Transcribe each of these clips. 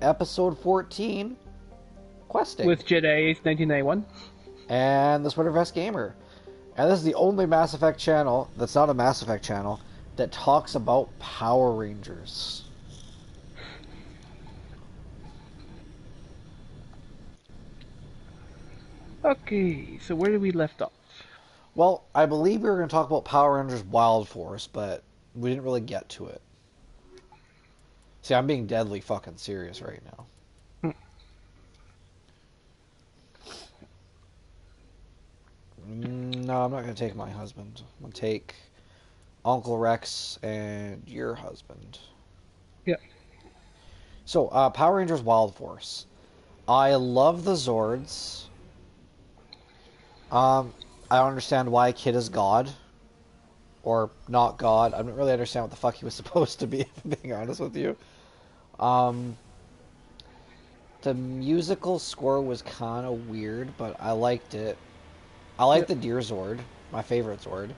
Episode 14, Questing, With Jedi 1991. and the Splinterfest Gamer. And this is the only Mass Effect channel that's not a Mass Effect channel that talks about Power Rangers. Okay, so where did we left off? Well, I believe we were going to talk about Power Rangers Wild Force, but we didn't really get to it. See, I'm being deadly fucking serious right now. No, I'm not going to take my husband. I'm going to take Uncle Rex and your husband. Yeah. So, Power Rangers Wild Force. I love the Zords. I don't understand why Kid is God. Or not God. I don't really understand what the fuck he was supposed to be, if I'm being honest with you. The musical score was kind of weird, but I liked it. I like the Deer Zord, my favorite Zord.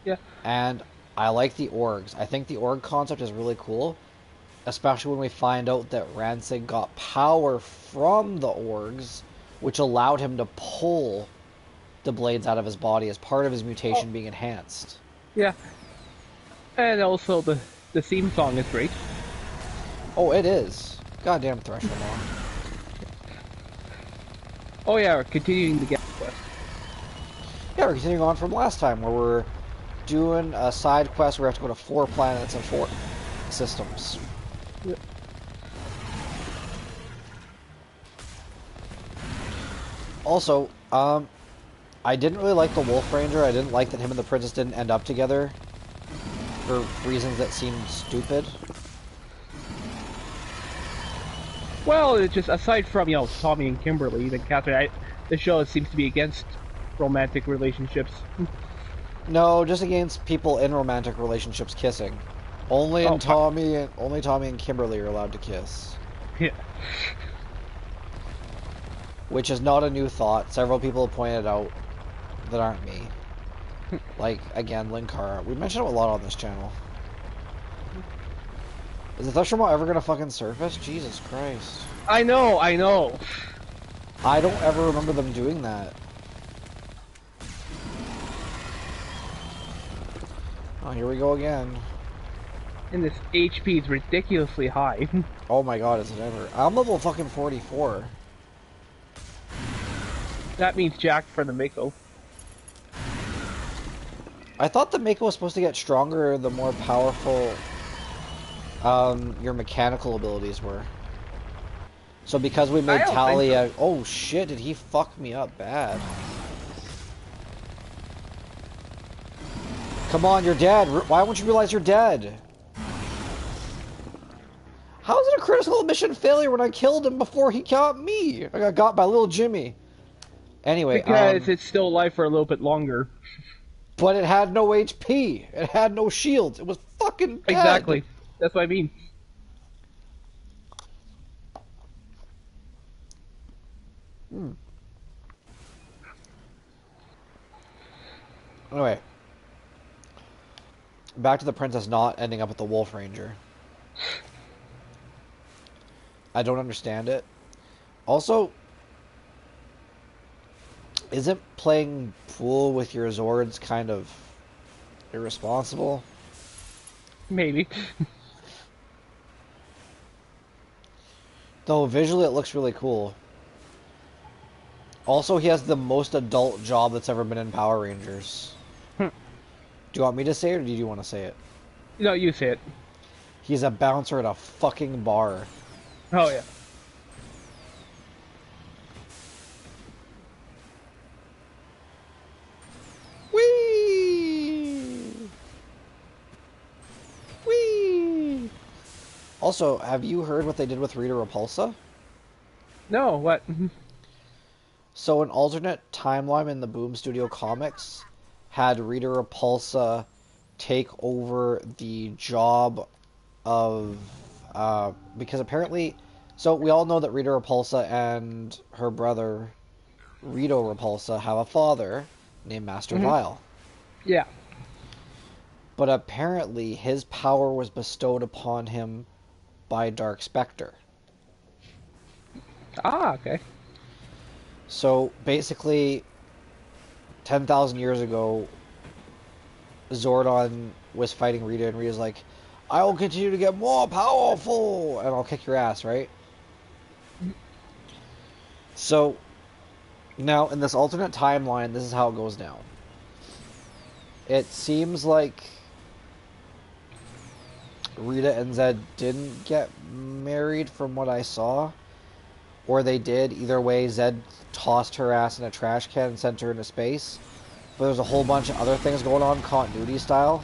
Yeah. And I like the Orgs. I think the Org concept is really cool, especially when we find out that Rancid got power from the Orgs, which allowed him to pull the blades out of his body as part of his mutation being enhanced. Yeah. And also the theme song is great. Oh, it is. Goddamn Threshold. Oh yeah, we're continuing the get quest. Yeah, we're continuing on from last time where we're doing a side quest where we have to go to 4 planets and 4 systems. Yeah. Also, I didn't really like the Wolf Ranger. I didn't like that him and the princess didn't end up together for reasons that seemed stupid. Well, it's just aside from Tommy and Kimberly, then Catherine, the show seems to be against romantic relationships. No, just against people in romantic relationships kissing. Only Tommy and Kimberly are allowed to kiss. Yeah. Which is not a new thought. Several people have pointed out that aren't me. Like, again, Linkara. We mentioned him a lot on this channel. Is the Thunderstorm ever gonna fucking surface? Jesus Christ. I know. I don't ever remember them doing that. Oh, here we go again. And this HP is ridiculously high. Oh my god, is it ever? I'm level fucking 44. That means Jack for the Mako. I thought the Mako was supposed to get stronger the more powerful your mechanical abilities were. So because we made Talia... Oh shit, did he fuck me up bad. Come on, you're dead. Why won't you realize you're dead? How is it a critical mission failure when I killed him before he got me? I got got by little Jimmy. Anyway, because it's still alive for a little bit longer. But it had no HP. It had no shields. It was fucking dead. Exactly. That's what I mean. Anyway. Back to the princess not ending up with the Wolf Ranger. I don't understand it. Also, isn't playing pool with your Zords kind of irresponsible? Maybe. Though visually it looks really cool. Also, he has the most adult job that's ever been in Power Rangers. Do you want me to say it, or do you want to say it? No, you say it. He's a bouncer at a fucking bar. Oh, yeah. Whee! Whee! Also, have you heard what they did with Rita Repulsa? No, what? So an alternate timeline in the Boom Studio comics had Rita Repulsa take over the job of because apparently, so we all know that Rita Repulsa and her brother Rito Repulsa have a father named Master Vile. Yeah. But apparently his power was bestowed upon him by Dark Spectre. Ah, okay. So basically, 10,000 years ago, Zordon was fighting Rita, and Rita's like, I will continue to get more powerful, and I'll kick your ass, right? So now, in this alternate timeline, this is how it goes down. It seems like Rita and Zed didn't get married from what I saw. Or they did. Either way, Zed tossed her ass in a trash can and sent her into space. But there's a whole bunch of other things going on, continuity style,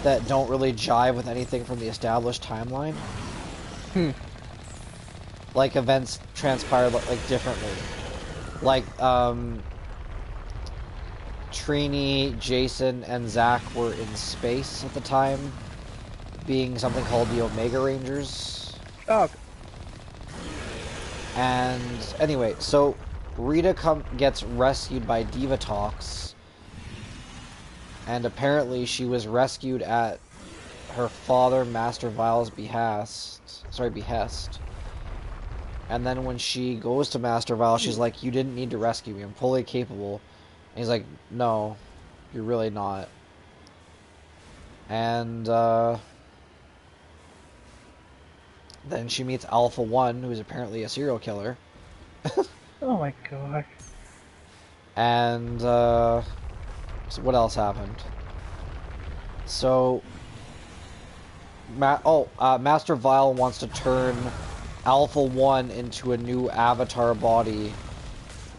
that don't really jive with anything from the established timeline. Hmm. Like, events transpire, like, differently. Like, Trini, Jason, and Zack were in space at the time, being something called the Omega Rangers. Oh, okay. And anyway, so Rita gets rescued by Divatox, and apparently she was rescued at her father, Master Vile's behest. And then when she goes to Master Vile, she's like, "You didn't need to rescue me. I'm fully capable." And he's like, "No, you're really not." And then she meets Alpha One, who's apparently a serial killer. Oh my god. And so what else happened? So, Master Vile wants to turn Alpha 1 into a new avatar body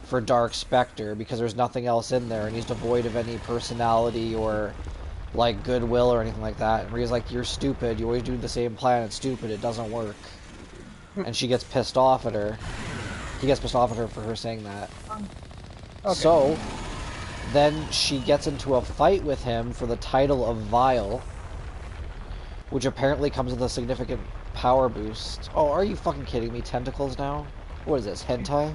for Dark Spectre because there's nothing else in there and he's devoid of any personality or, like, goodwill or anything like that. And Rhea's like, "You're stupid. You always do the same plan. It's stupid. It doesn't work." And she gets pissed off at her. He gets pissed off at her for her saying that. Okay. So, then she gets into a fight with him for the title of Vile, which apparently comes with a significant power boost. Oh, are you fucking kidding me? Tentacles now? What is this, hentai?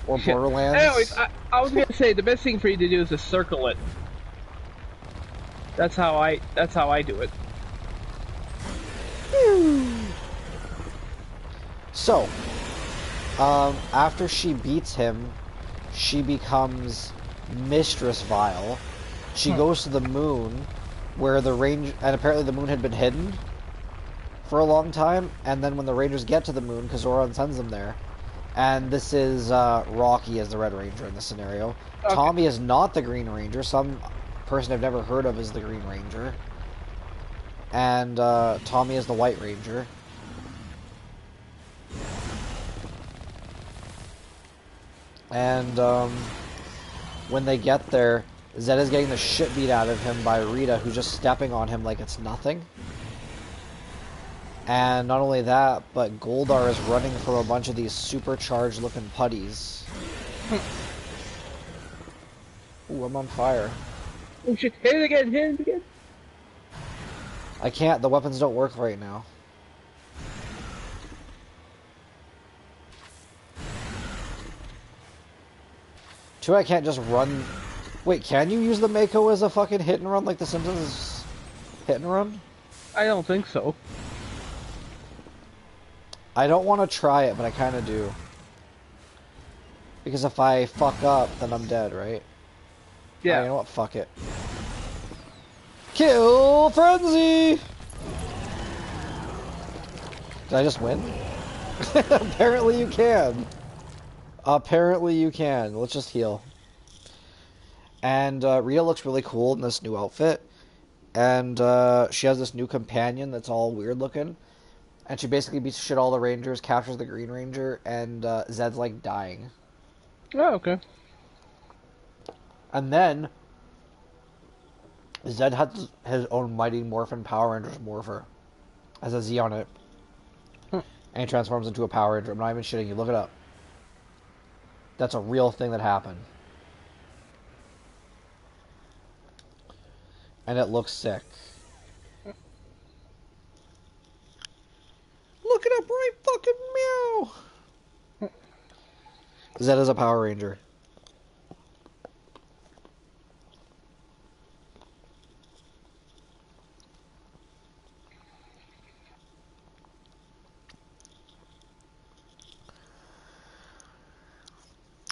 Or Yeah. Anyways, Borderlands? I was gonna say the best thing for you to do is to circle it. That's how I do it. So, after she beats him, she becomes Mistress Vile. She goes to the moon, where the range, and apparently the moon had been hidden for a long time. And then when the Rangers get to the moon, because Zoran sends them there, and this is Rocky as the Red Ranger in this scenario. Okay. Tommy is not the Green Ranger. Some person I've never heard of is the Green Ranger, and Tommy is the White Ranger. And when they get there, Zed is getting the shit beat out of him by Rita, who's just stepping on him like it's nothing. And not only that, but Goldar is running from a bunch of these supercharged looking putties. Ooh, I'm on fire. Oh shit! Hit it again! Hit it again! I can't, the weapons don't work right now. Too bad I can't just run. Wait, can you use the Mako as a fucking hit and run like the Simpsons hit and run? I don't think so. I don't want to try it, but I kind of do. Because if I fuck up, then I'm dead, right? Yeah. You know what? Fuck it. Kill Frenzy! Did I just win? Apparently you can. Apparently you can. Let's just heal. And Rita looks really cool in this new outfit. And she has this new companion that's all weird looking. And she basically beats shit all the Rangers, captures the Green Ranger, and Zed's like dying. Oh, okay. And then Zed has his own Mighty Morphin Power Rangers Morpher. Has a Z on it. Hmm. And he transforms into a Power Ranger. I'm not even shitting you. Look it up. That's a real thing that happened. And it looks sick. Look it up right fucking meow! Zed is a Power Ranger.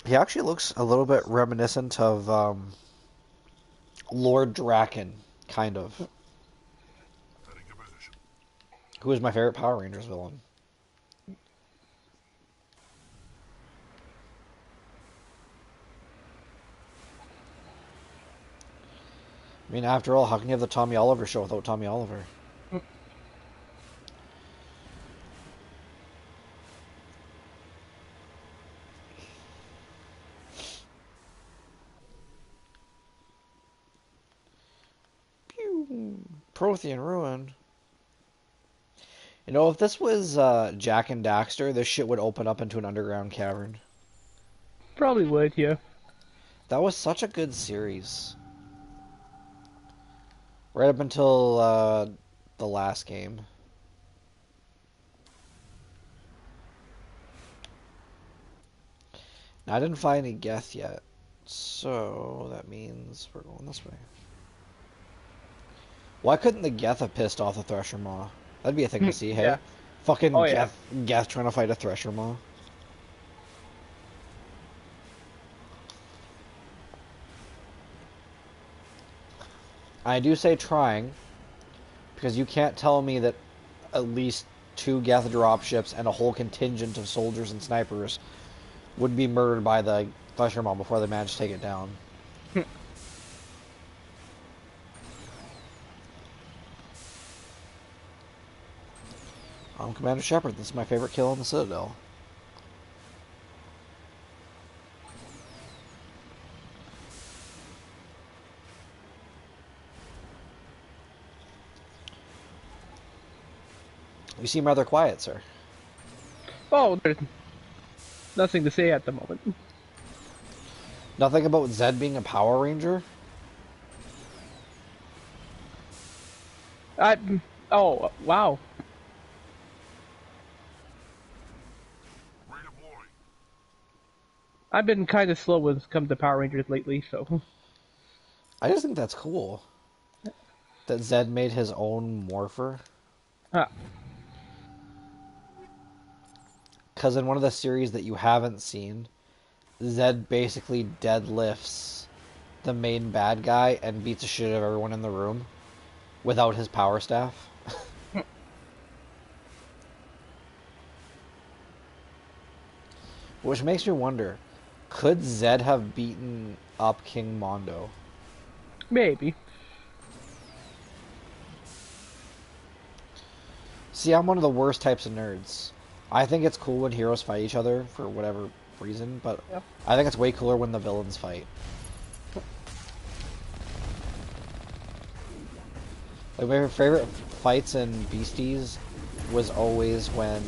He actually looks a little bit reminiscent of Lord Draken, kind of. Who is my favorite Power Rangers villain? I mean, after all, how can you have the Tommy Oliver show without Tommy Oliver? Pew! Prothean Ruin. You know, if this was Jack and Daxter, this shit would open up into an underground cavern. Probably would, yeah. That was such a good series. Right up until the last game. Now, I didn't find any Geth yet, so that means we're going this way. Why couldn't the Geth have pissed off the Thresher Maw? That'd be a thing to see, Yeah. hey? Fucking Oh yeah. Geth trying to fight a Thresher Maw. I do say trying, because you can't tell me that at least 2 Geth dropships and a whole contingent of soldiers and snipers would be murdered by the Thresher Maw before they managed to take it down. I'm Commander Shepard. This is my favorite kill in the Citadel. You seem rather quiet, sir. Oh, there's nothing to say at the moment. Nothing about Zed being a Power Ranger? I. Oh, wow. I've been kind of slow when it comes to Power Rangers lately, so. I just think that's cool. That Zed made his own morpher. Ah. Because in one of the series that you haven't seen, Zed basically deadlifts the main bad guy and beats the shit out of everyone in the room without his power staff. Which makes me wonder, could Zed have beaten up King Mondo? Maybe. See, I'm one of the worst types of nerds. I think it's cool when heroes fight each other for whatever reason, but Yeah. I think it's way cooler when the villains fight. Like my favorite fights in Beasties was always when,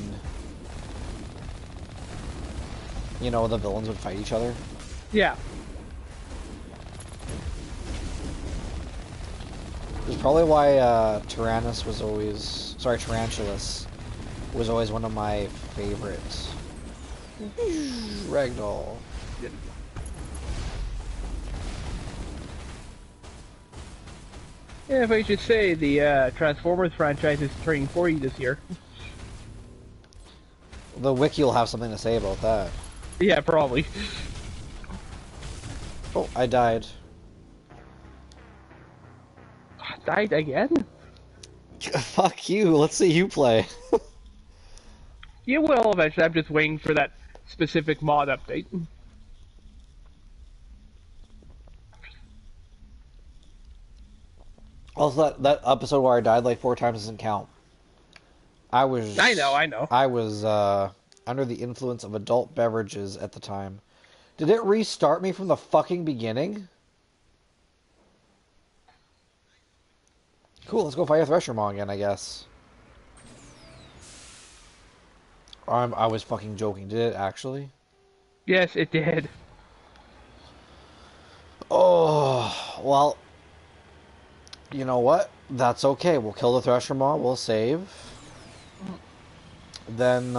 you know, the villains would fight each other. Yeah. It's probably why Tarantulas was always one of my favorites. Ragdoll. Yeah, if I should say, the Transformers franchise is turning 40 this year. The wiki will have something to say about that. Yeah, probably. Oh, I died. Died again? Fuck you, let's see you play. You will eventually. I'm just waiting for that specific mod update. Also, that episode where I died like 4 times doesn't count. I I know. I was under the influence of adult beverages at the time. Did it restart me from the fucking beginning? Cool, let's go fight a Thresher Maw again, I guess. I was fucking joking. Did it actually? Yes, it did. Oh, well, you know what? That's okay. We'll kill the Thresher Maw. We'll save. Then,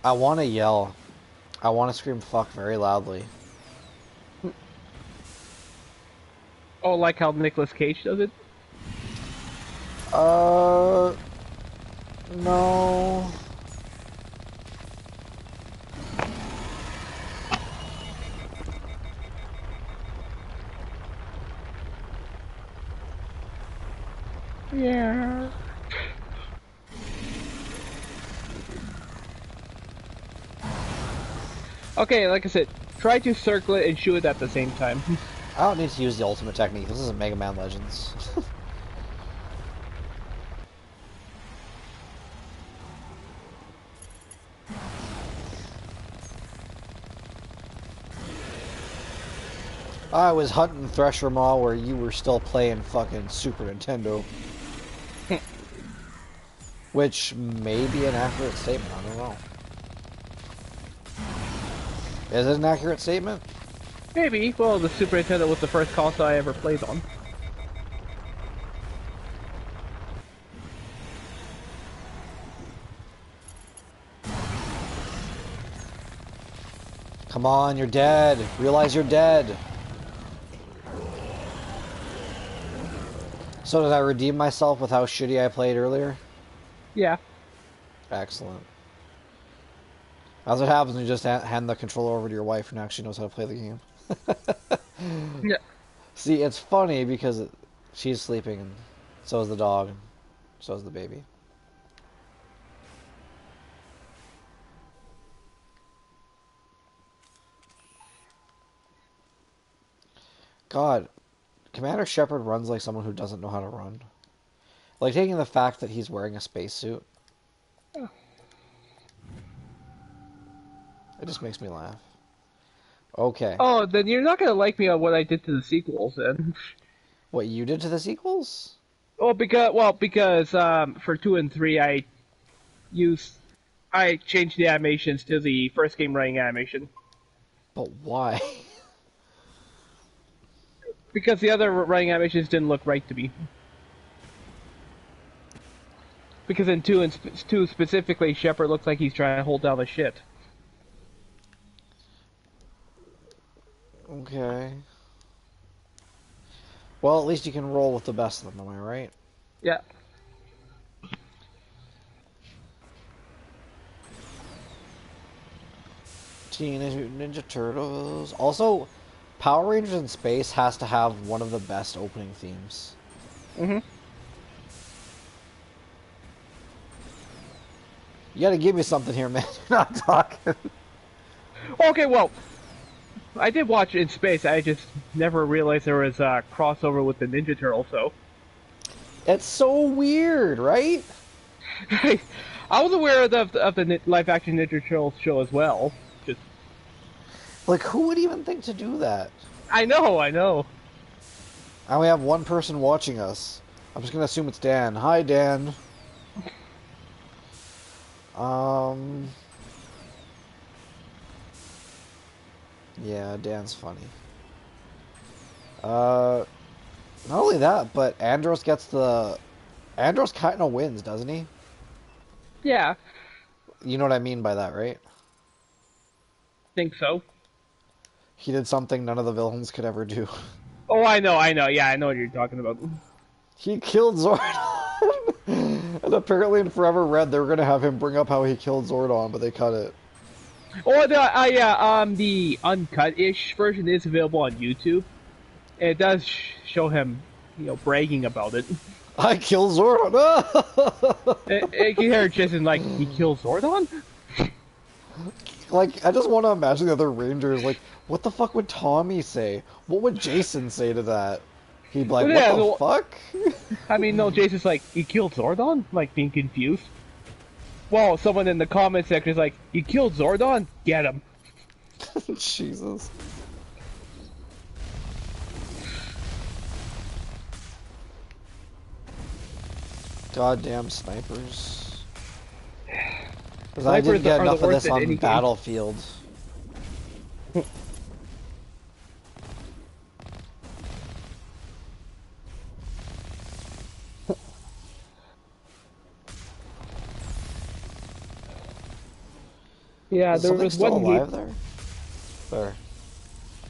I want to yell. I want to scream fuck very loudly. Oh, like how Nicolas Cage does it? No. Okay, like I said, try to circle it and shoot it at the same time. I don't need to use the ultimate technique. This isn't Mega Man Legends. I was hunting Thresher Maw where you were still playing fucking Super Nintendo. Which may be an accurate statement, I don't know. Is it an accurate statement? Maybe. Well, the Super Nintendo was the first console I ever played on. Come on, you're dead. Realize you're dead. So did I redeem myself with how shitty I played earlier? Yeah. Excellent. That's what happens when you just hand the controller over to your wife who actually knows how to play the game. Yeah. See, it's funny because she's sleeping and so is the dog and so is the baby. God, Commander Shepard runs like someone who doesn't know how to run. Like taking the fact that he's wearing a spacesuit. It just makes me laugh. Okay. Oh, then you're not gonna like me on what I did to the sequels, then. What you did to the sequels? Because for 2 and 3 used I changed the animations to the first game running animation. But why? Because the other running animations didn't look right to me. Because in 2 and 2 specifically, Shepard looks like he's trying to hold down the shit. Okay. Well, at least you can roll with the best of them, am I right? Yeah. Teenage Mutant Ninja Turtles. Also, Power Rangers in Space has to have one of the best opening themes. Mm-hmm. You gotta give me something here, man. You're not talking. Okay, well, I did watch In Space. I just never realized there was a crossover with the Ninja Turtle, so. It's so weird, right? I was aware of the live-action Ninja Turtles show as well. Just. Like, who would even think to do that? I know. And we have one person watching us. I'm just gonna assume it's Dan. Hi, Dan. Yeah, Dan's funny. Not only that, but Andros gets the... Andros kind of wins, doesn't he? Yeah, You know what I mean by that, right? think so. He did something none of the villains could ever do. Oh, I know. Yeah, I know what you're talking about. He killed Zordon! And apparently in Forever Red, they were gonna have him bring up how he killed Zordon, but they cut it. Oh, the uncut-ish version is available on YouTube. And it does show him, bragging about it. I killed Zordon! You can hear Jason like, he killed Zordon? Like, I just want to imagine the other Rangers, like, what the fuck would Tommy say? What would Jason say to that? He'd be like, Well, yeah, what the fuck? I mean, no, Jason's like, he killed Zordon? Like, being confused. Well, someone in the comment section is like, you killed Zordon? Get him. Jesus. Goddamn snipers. Because I didn't get enough of this on Battlefield. Yeah, Is there something was still one alive there? There.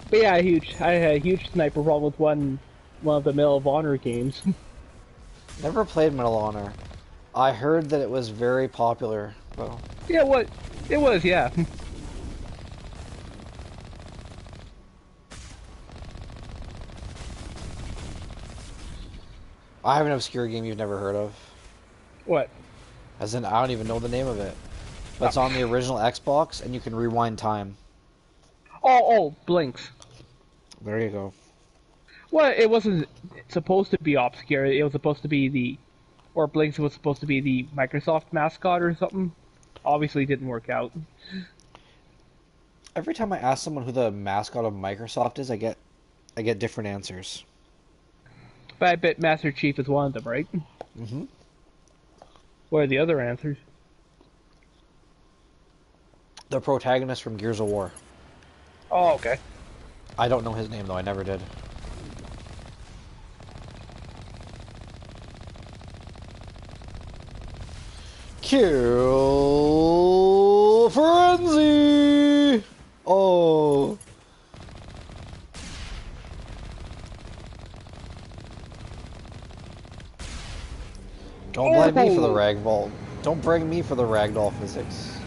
But yeah, I had a huge sniper problem with one of the Medal of Honor games. Never played Medal of Honor. I heard that it was very popular, though. Yeah, what? It was, yeah. I have an obscure game you've never heard of. What? As in, I don't even know the name of it. But it's on the original Xbox, and you can rewind time. Blinks. There you go. Well, it wasn't supposed to be obscure. It was supposed to be or Blinks was supposed to be the Microsoft mascot or something. Obviously, didn't work out. Every time I ask someone who the mascot of Microsoft is, I get different answers. But I bet Master Chief is one of them, right? Mm-hmm. What are the other answers? The protagonist from Gears of War. Oh, okay. I don't know his name though. I never did. Kill frenzy. Oh. Don't blame me for the ragdoll. Don't bring me for the ragdoll physics.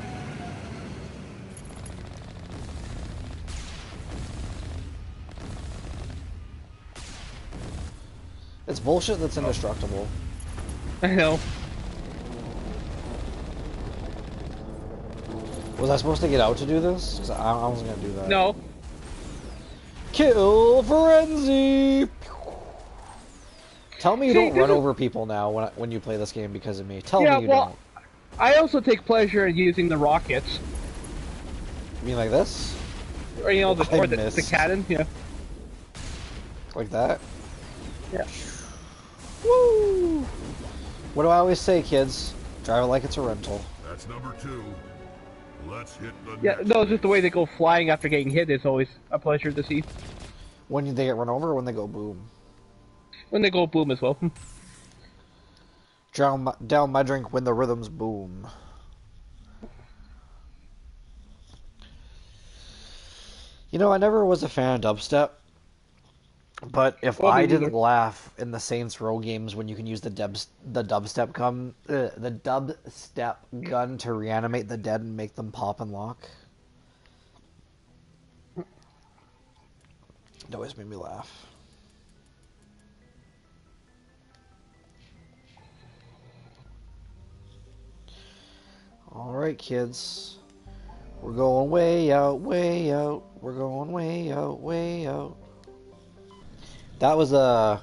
It's bullshit that's indestructible. I know. Was I supposed to get out to do this? 'Cause I wasn't gonna do that. No. Kill frenzy. Tell me you don't run over people now when you play this game because of me. Tell me you don't. I also take pleasure in using the rockets. You mean like this? Or, the cannon, yeah. Like that? Yeah. Woo! What do I always say, kids? Drive it like it's a rental. That's number 2. Let's hit the next. No, just the way they go flying after getting hit is always a pleasure to see. When they get run over or when they go boom? When they go boom as well. Down my drink when the rhythms boom. You know, I never was a fan of dubstep. But if I didn't laugh in the Saints Row games when you can use the dubstep gun to reanimate the dead and make them pop and lock, it always made me laugh. All right, kids, we're going way out, way out. We're going way out, way out. That was a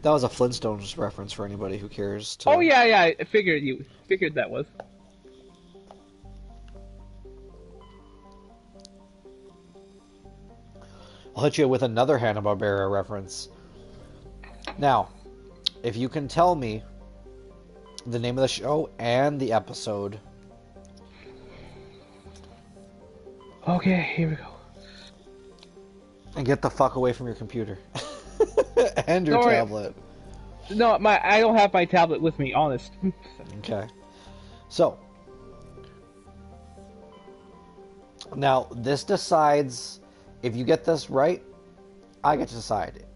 Flintstones reference for anybody who cares to... Oh yeah, I figured that was. I'll hit you with another Hanna-Barbera reference. Now, if you can tell me the name of the show and the episode. Okay, here we go. And get the fuck away from your computer. And your tablet. No, I don't have my tablet with me, honest. Okay. So. Now, this decides... If you get this right, I get to decide.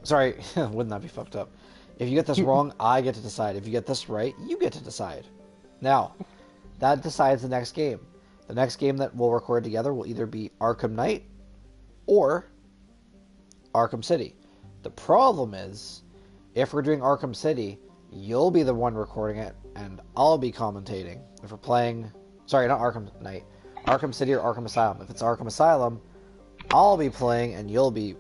Sorry, wouldn't that be fucked up? If you get this wrong, I get to decide. If you get this right, you get to decide. Now, that decides the next game. The next game that we'll record together will either be Arkham Knight or Arkham City. The problem is, if we're doing Arkham City, you'll be the one recording it, and I'll be commentating. If we're playing... Sorry, not Arkham Knight. Arkham City or Arkham Asylum. If it's Arkham Asylum, I'll be playing, and you'll be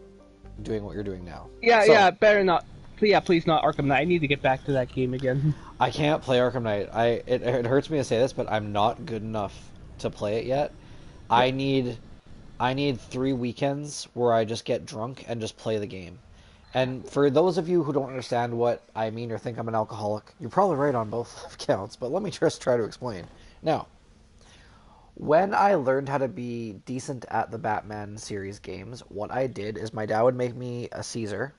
doing what you're doing now. Yeah, better not. Yeah, please not Arkham Knight. I need to get back to that game again. I can't play Arkham Knight. It hurts me to say this, but I'm not good enough to play it yet. I need 3 weekends where I just get drunk and just play the game. And for those of you who don't understand what I mean or think I'm an alcoholic, you're probably right on both counts, but let me just try to explain. Now, when I learned how to be decent at the Batman series games, what I did is my dad would make me a Caesar.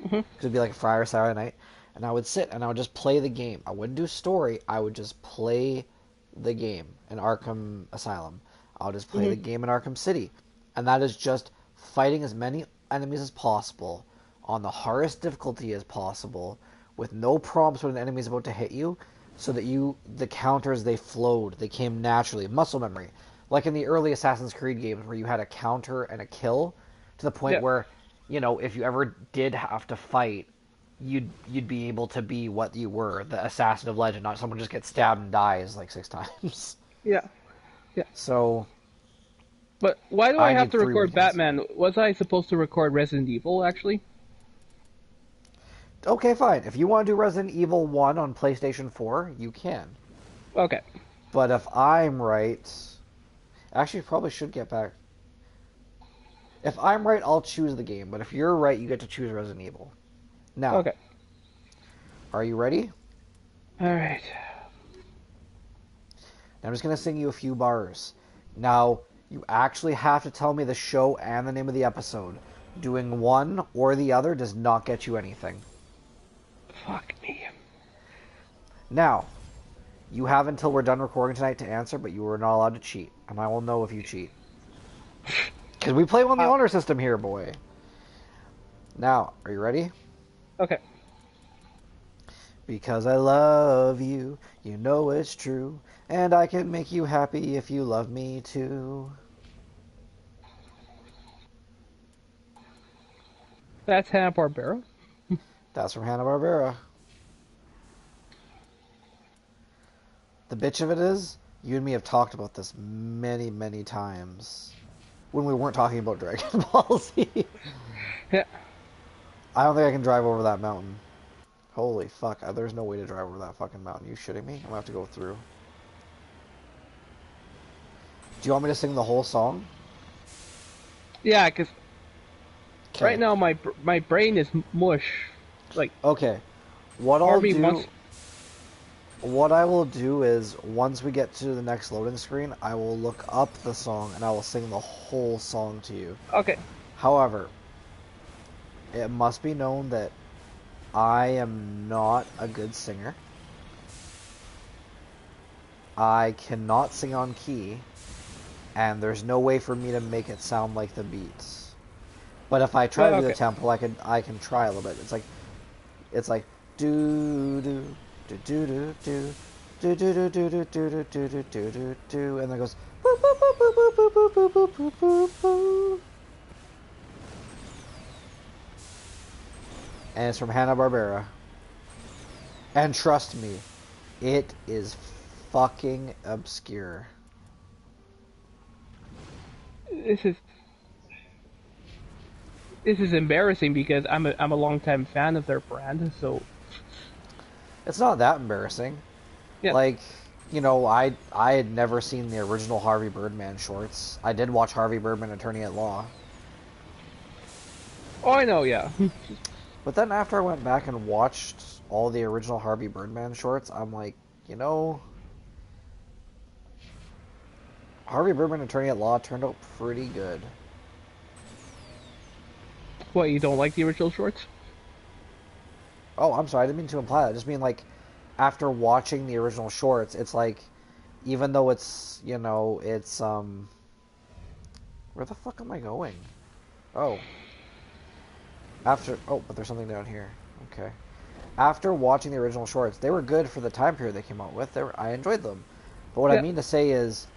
Because it'd be like a Friday or Saturday night. And I would sit and I would just play the game. I wouldn't do story. I would just play the game in Arkham Asylum. I'll just play the game in Arkham City. And that is just fighting as many enemies as possible on the hardest difficulty as possible with no prompts when an enemy is about to hit you, so that the counters, they flowed, they came naturally, muscle memory, like in the early Assassin's Creed games where you had a counter and a kill to the point where, you know, if you ever did have to fight, you'd be able to be what you were, the assassin of legend, not someone just gets stabbed and dies like 6 times. Yeah. So But why do I I have need to 3 record weekends. Batman? Was I supposed to record Resident Evil, actually? Okay, fine. If you want to do Resident Evil 1 on PlayStation 4, you can. Okay. But if I'm right, actually, probably should get back. If I'm right, I'll choose the game. But if you're right, you get to choose Resident Evil. Now, Okay. are you ready? Alright. I'm just gonna sing you a few bars. Now, you actually have to tell me the show and the name of the episode. Doing one or the other does not get you anything. Fuck me. Now, you have until we're done recording tonight to answer, but you are not allowed to cheat, and I will know if you cheat. Because we play on the honor system here, boy. Now, are you ready? Okay. Because I love you, you know it's true, and I can make you happy if you love me too. That's Hanna-Barbera. That's from Hanna-Barbera. The bitch of it is, you and me have talked about this many, many times. When we weren't talking about Dragon Ball Z. Yeah. I don't think I can drive over that mountain. Holy fuck, there's no way to drive over that fucking mountain. You shitting me? I'm gonna have to go through. Do you want me to sing the whole song? Yeah, because Okay. right now my brain is mush. Like, Okay. What I'll Harvey do... wants... What I will do is, once we get to the next loading screen, I will look up the song and I will sing the whole song to you. Okay. However, it must be known that I am not a good singer. I cannot sing on key, and there's no way for me to make it sound like the beats. But if I try to do the tempo, I can try a little bit. It's like do do do do do do do do do do do do do do do do do, and then it goes boop boop boop boop boop boop boop boop boop boop boop. And it's from Hanna-Barbera. And trust me, it is fucking obscure. This is embarrassing because I'm a longtime fan of their brand, so It's not that embarrassing. yeah. Like, you know, I had never seen the original Harvey Birdman shorts. I did watch Harvey Birdman, Attorney at Law. Oh, I know, yeah. But then after I went back and watched all the original Harvey Birdman shorts, I'm like, you know, Harvey Birdman, Attorney at Law turned out pretty good. What, you don't like the original shorts? Oh, I'm sorry, I didn't mean to imply that. I just mean, like, after watching the original shorts, it's like, even though it's, you know, it's, where the fuck am I going? Oh. Oh, but there's something down here. Okay. After watching the original shorts, they were good for the time period they came out with. I enjoyed them. But what I mean to say is,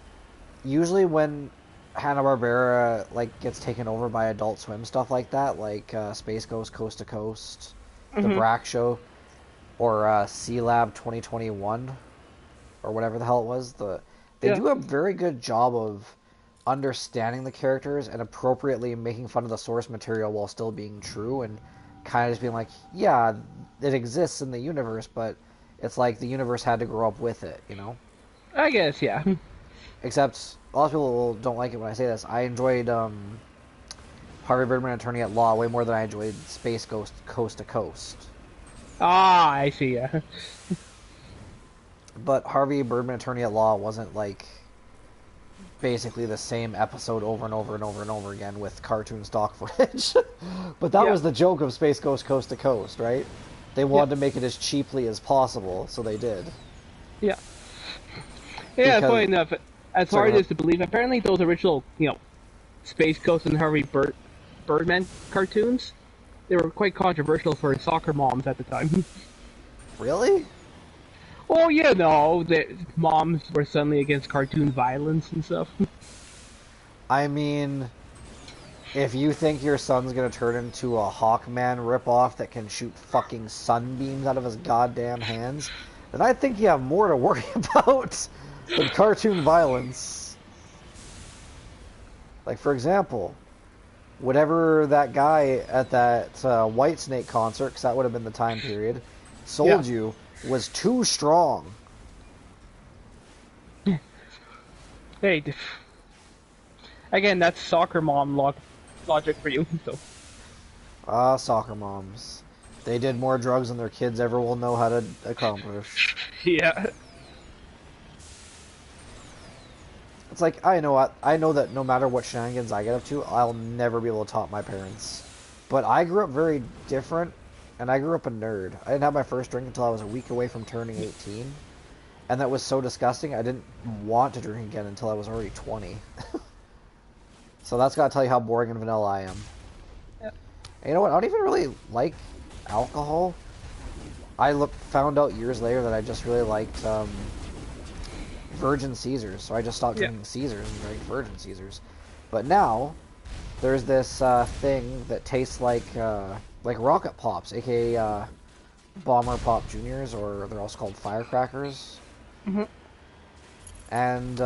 usually when Hanna-Barbera, like, gets taken over by Adult Swim stuff like that, like, Space Ghost Coast to Coast, The Brack Show, or C-Lab 2021, or whatever the hell it was, they do a very good job of understanding the characters and appropriately making fun of the source material while still being true, and kind of just being like, yeah, it exists in the universe, but it's like the universe had to grow up with it, you know? I guess, yeah. Except, a lot of people don't like it when I say this. I enjoyed Harvey Birdman, Attorney at Law way more than I enjoyed Space Ghost Coast to Coast. Ah, I see, yeah. But Harvey Birdman, Attorney at Law wasn't like basically the same episode over and over and over and over again with cartoon stock footage. But that was the joke of Space Ghost Coast to Coast, right? They wanted to make it as cheaply as possible, so they did. Yeah. Yeah, Because... funny enough, as hard as to believe, apparently those original, you know, Space Ghost and Harvey Birdman cartoons, they were quite controversial for soccer moms at the time. Really? Oh, yeah, no, the moms were suddenly against cartoon violence and stuff. I mean, if you think your son's gonna turn into a Hawkman ripoff that can shoot fucking sunbeams out of his goddamn hands, then I think you have more to worry about than cartoon violence. Like, for example, whatever that guy at that White Snake concert, because that would have been the time period, Yeah. sold you was too strong. Hey, again, that's soccer mom logic for you. So Ah, soccer moms. They did more drugs than their kids ever will know how to accomplish. yeah, It's like, I know that no matter what shenanigans I get up to, I'll never be able to top my parents. But I grew up very different, and I grew up a nerd. I didn't have my first drink until I was a week away from turning 18. And that was so disgusting, I didn't want to drink again until I was already 20. So that's gotta tell you how boring and vanilla I am. yeah, And you know what? I don't even really like alcohol. Found out years later that I just really liked Virgin Caesars, so I just stopped yeah. drinking Caesars and drank Virgin Caesars. But now there's this thing that tastes like Rocket Pops, aka Bomber Pop Juniors, or they're also called Firecrackers. Hmm. And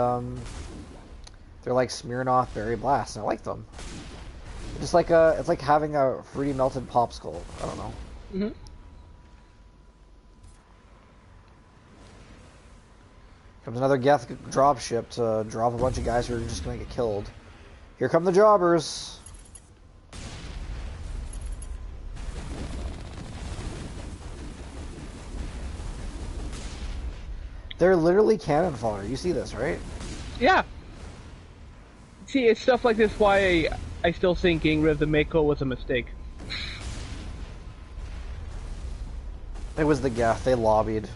they're like Smirnoff Berry Blast, and I like them. Just like it's like having a fruity melted popsicle. I don't know. Hmm. Comes another Geth dropship to drop a bunch of guys who are just gonna get killed. Here come the jobbers. They're literally cannon fodder. You see this, right? Yeah. See, it's stuff like this why I still think getting rid of the Mako was a mistake. It was the Geth. They lobbied.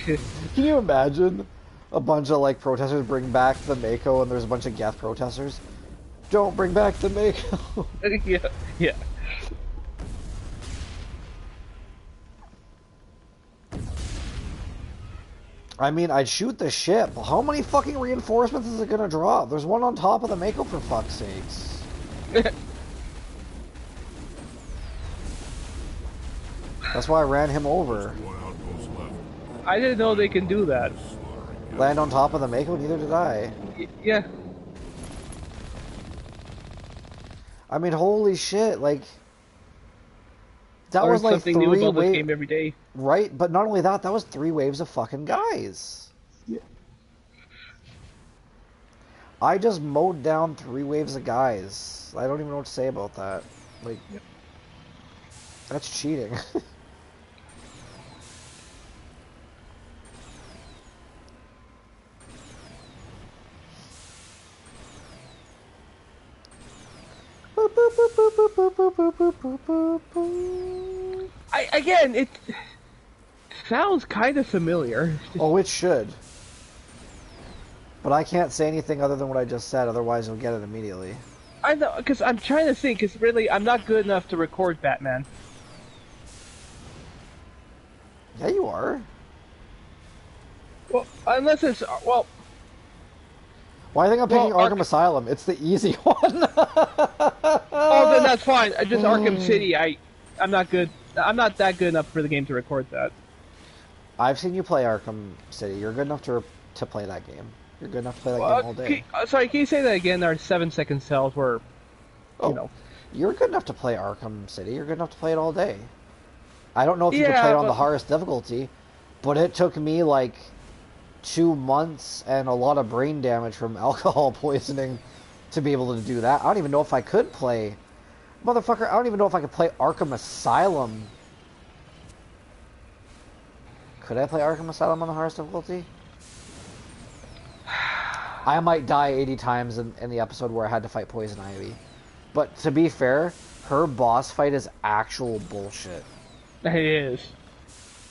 Can you imagine a bunch of like protesters bring back the Mako, and there's a bunch of Geth protesters? Don't bring back the Mako. Yeah, yeah. I mean, I'd shoot the ship. How many fucking reinforcements is it gonna drop? There's one on top of the Mako, for fuck's sakes. That's why I ran him over. One outpost left. I didn't know they can do that. Land on top of the Mako? Neither did I. Yeah. I mean, holy shit, like... That Learn was like something new three about this waves... game every day. Right? But not only that, that was 3 waves of fucking guys. Yeah. I just mowed down 3 waves of guys. I don't even know what to say about that. Like... Yep. That's cheating. Again, it sounds kind of familiar. Oh, it should. But I can't say anything other than what I just said, otherwise you'll get it immediately. I know, because I'm trying to think, because really, I'm not good enough to record Batman. Yeah, you are. Well, unless it's, well... Why do you think I'm picking Well, Arkham Asylum? It's the easy one. Oh, then that's fine. I just Arkham City, I'm not good. I'm not that good enough for the game to record that. I've seen you play Arkham City. You're good enough to play that game. You're good enough to play that game all day. Sorry, can you say that again? Our 7-second cells were, Oh, you know... you're good enough to play Arkham City. You're good enough to play it all day. I don't know if you could Yeah, play it on but- the hardest difficulty, but it took me like 2 months and a lot of brain damage from alcohol poisoning to be able to do that. I don't even know if I could play... Motherfucker, I don't even know if I could play Arkham Asylum. Could I play Arkham Asylum on the hardest difficulty? I might die 80 times in the episode where I had to fight Poison Ivy. But to be fair, her boss fight is actual bullshit. It is.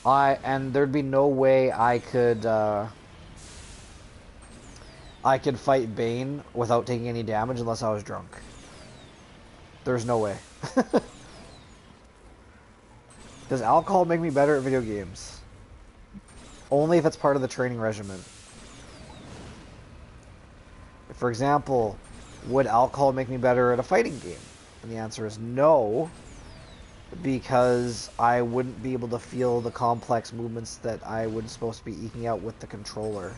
And there'd be no way I could fight Bane without taking any damage unless I was drunk. There's no way. Does alcohol make me better at video games? Only if it's part of the training regimen. For example, would alcohol make me better at a fighting game? And the answer is no, because I wouldn't be able to feel the complex movements that I would supposed to be eking out with the controller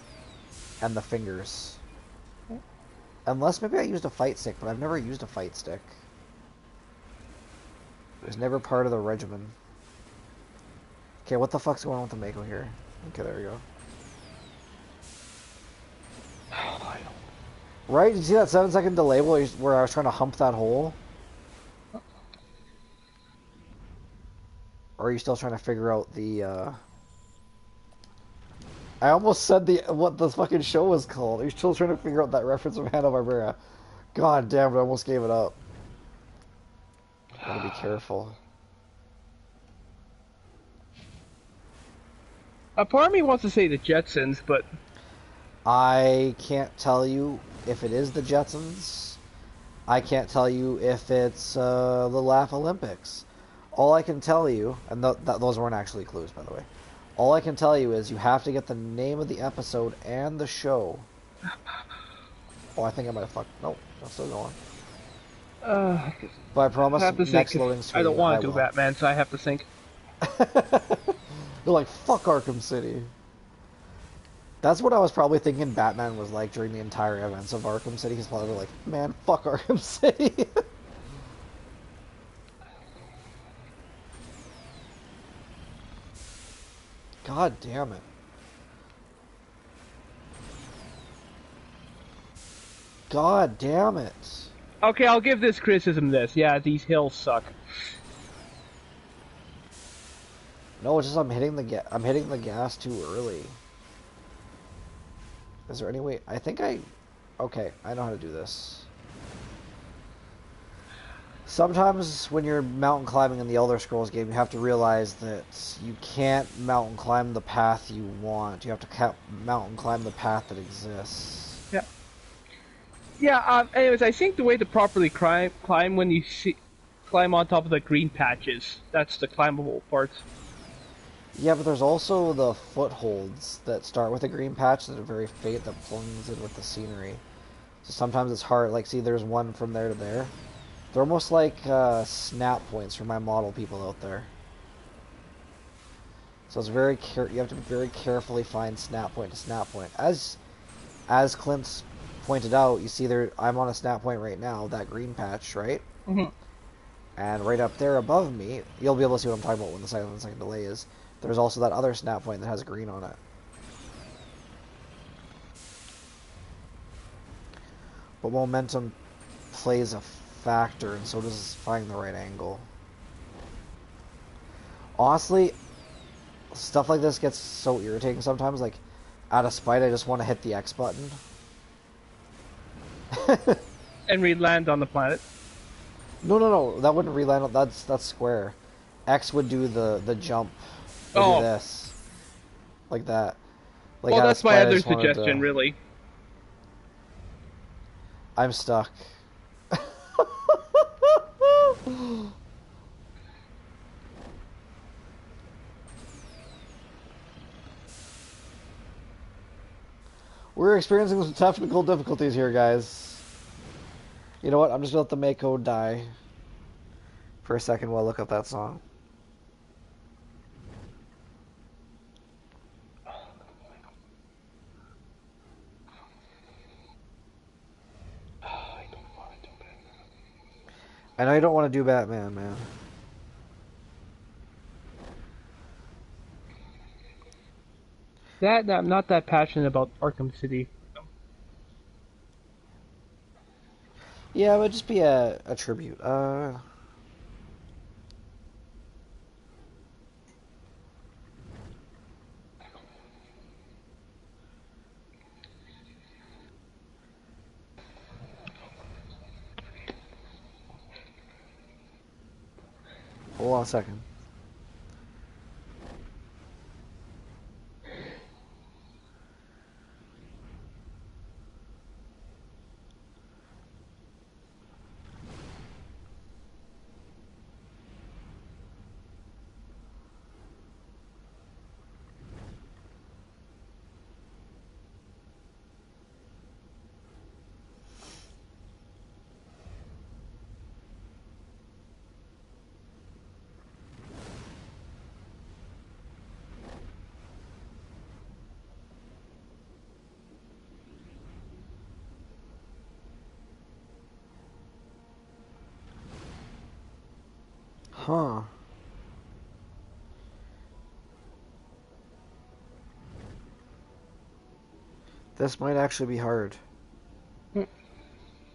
and the fingers. Unless maybe I used a fight stick, but I've never used a fight stick. It was never part of the regimen. Okay, what the fuck's going on with the Mako here? Okay, there we go. Right? Did you see that 7-second delay where I was trying to hump that hole? Or are you still trying to figure out the, I almost said what the fucking show was called. Are you still trying to figure out that reference from Hanna-Barbera? God damn it, I almost gave it up. Gotta be careful. A part of me wants to say the Jetsons, but I can't tell you if it is the Jetsons. I can't tell you if it's the Laugh Olympics. All I can tell you, and those weren't actually clues, by the way. All I can tell you is you have to get the name of the episode and the show. Oh, I think I might have fucked. Nope, I'm still going. But I promise, I have to next think. loading screen, I don't want to do will. Batman, so I have to think. They're like, fuck Arkham City. That's what I was probably thinking Batman was like during the entire events of Arkham City. He's probably like, man, fuck Arkham City. God damn it. God damn it. Okay, I'll give this criticism this. Yeah, these hills suck. No, it's just I'm hitting the gas too early. Is there any way? Okay, I know how to do this. Sometimes when you're mountain climbing in the Elder Scrolls game, you have to realize that you can't mountain climb the path you want. You have to mountain climb the path that exists. Yeah. Yeah. Anyways, I think the way to properly climb when you climb on top of the green patches. That's the climbable parts. Yeah, but there's also the footholds that start with a green patch that are very faint that blends in with the scenery. So sometimes it's hard. Like, see, there's one from there to there. They're almost like snap points for my model people out there. So it's you have to very carefully find snap point to snap point. As Clint's pointed out, you see there I'm on a snap point right now, that green patch, right? Mm-hmm. And right up there above me, you'll be able to see what I'm talking about when the 7-second delay is. There's also that other snap point that has green on it. But momentum plays a factor, and so does finding the right angle. Honestly, stuff like this gets so irritating sometimes. Like, out of spite, I just want to hit the X button. And re-land on the planet. No, that wouldn't re-land. That's square. X would do the jump. Would do this, like that. Like, well, that's my other spite, suggestion, really. I'm stuck. We're experiencing some technical difficulties here, guys. You know what? I'm just gonna let the Mako die for a second while I look up that song. I know you don't want to do Batman, man. I'm not that passionate about Arkham City. Yeah, it would just be a tribute. Hold on a second. Huh. This might actually be hard.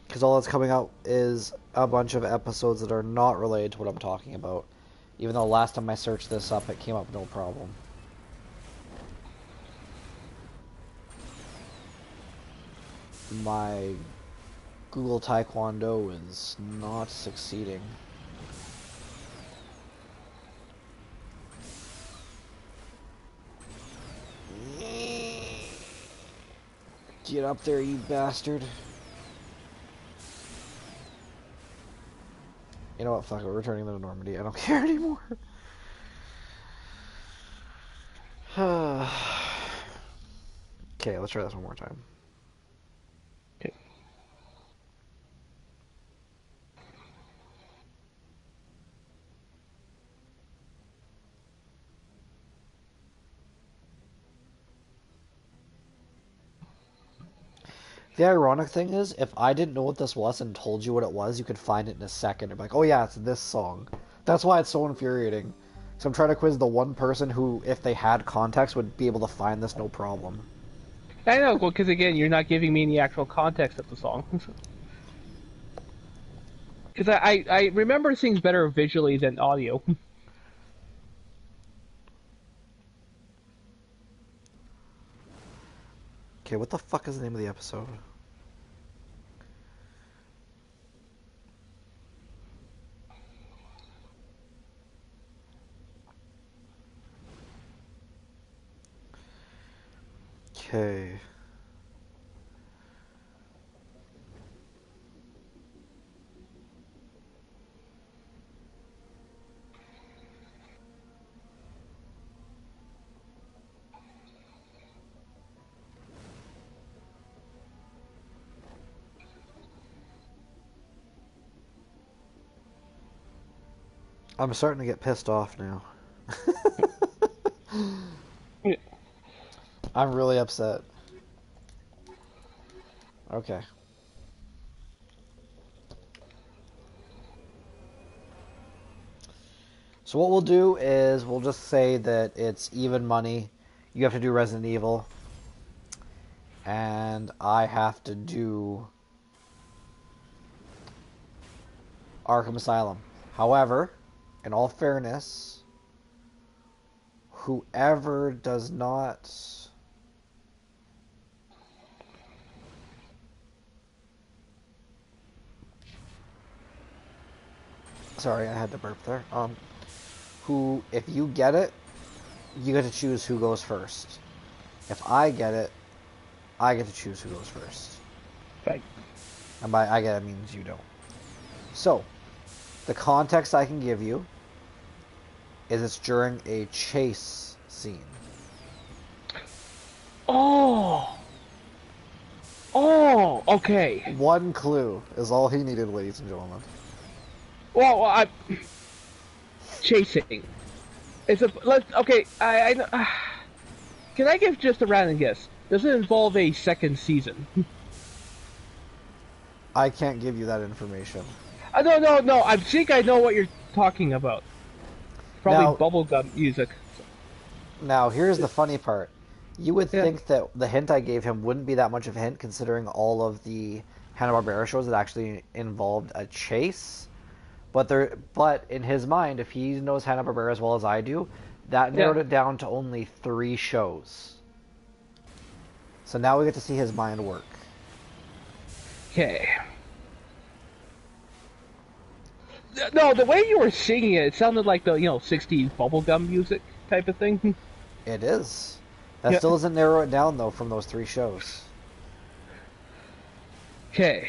Because all that's coming out is a bunch of episodes that are not related to what I'm talking about. Even though last time I searched this up, it came up no problem. My Google Taekwondo is not succeeding. Get up there, you bastard. You know what, fuck it, we're returning them to Normandy. I don't care anymore. Okay, let's try this one more time. Okay. The ironic thing is, if I didn't know what this was and told you what it was, you could find it in a second. And be like, oh yeah, it's this song. That's why it's so infuriating. So I'm trying to quiz the one person who, if they had context, would be able to find this no problem. I know, well, because again, you're not giving me any actual context of the song. Because I remember things better visually than audio. Okay, what the fuck is the name of the episode? Okay. I'm starting to get pissed off now. I'm really upset. Okay. So what we'll do is we'll just say that it's even money. You have to do Resident Evil. And I have to do Arkham Asylum. However, in all fairness, whoever does not... Sorry, I had to burp there. If you get it, you get to choose who goes first. If I get it, I get to choose who goes first. Right. And by I get it means you don't. So, the context I can give you is it's during a chase scene. Oh! Oh, okay. One clue is all he needed, ladies and gentlemen. Well, I... Chasing. It's a... Okay, I know... Can I give just a random guess? Does it involve a second season? I can't give you that information. No. I think I know what you're talking about. Probably Now- bubblegum music. Now, here's the funny part. You would think that the hint I gave him wouldn't be that much of a hint, considering all of the Hanna-Barbera shows that actually involved a chase. But in his mind, if he knows Hanna-Barbera as well as I do, that narrowed it down to only 3 shows. So now we get to see his mind work. Okay. No, the way you were singing it sounded like the, 60s bubblegum music type of thing. It is. That still doesn't narrow it down, though, from those 3 shows. Okay.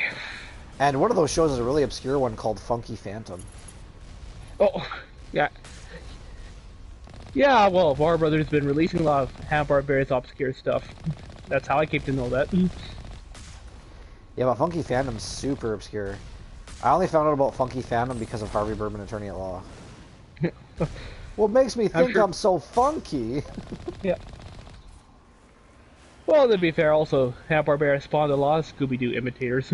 And one of those shows is a really obscure one called Funky Phantom. Oh, yeah. Yeah, well, Warner Brothers has been releasing a lot of Hanna-Barbera's obscure stuff. That's how I came to know that. Yeah, but Funky Phantom's super obscure. I only found out about Funky Phantom because of Harvey Birdman, Attorney at Law. What makes me think I'm so funky? Yeah. Well, to be fair, also, Hanna-Barbera spawned a lot of Scooby-Doo imitators.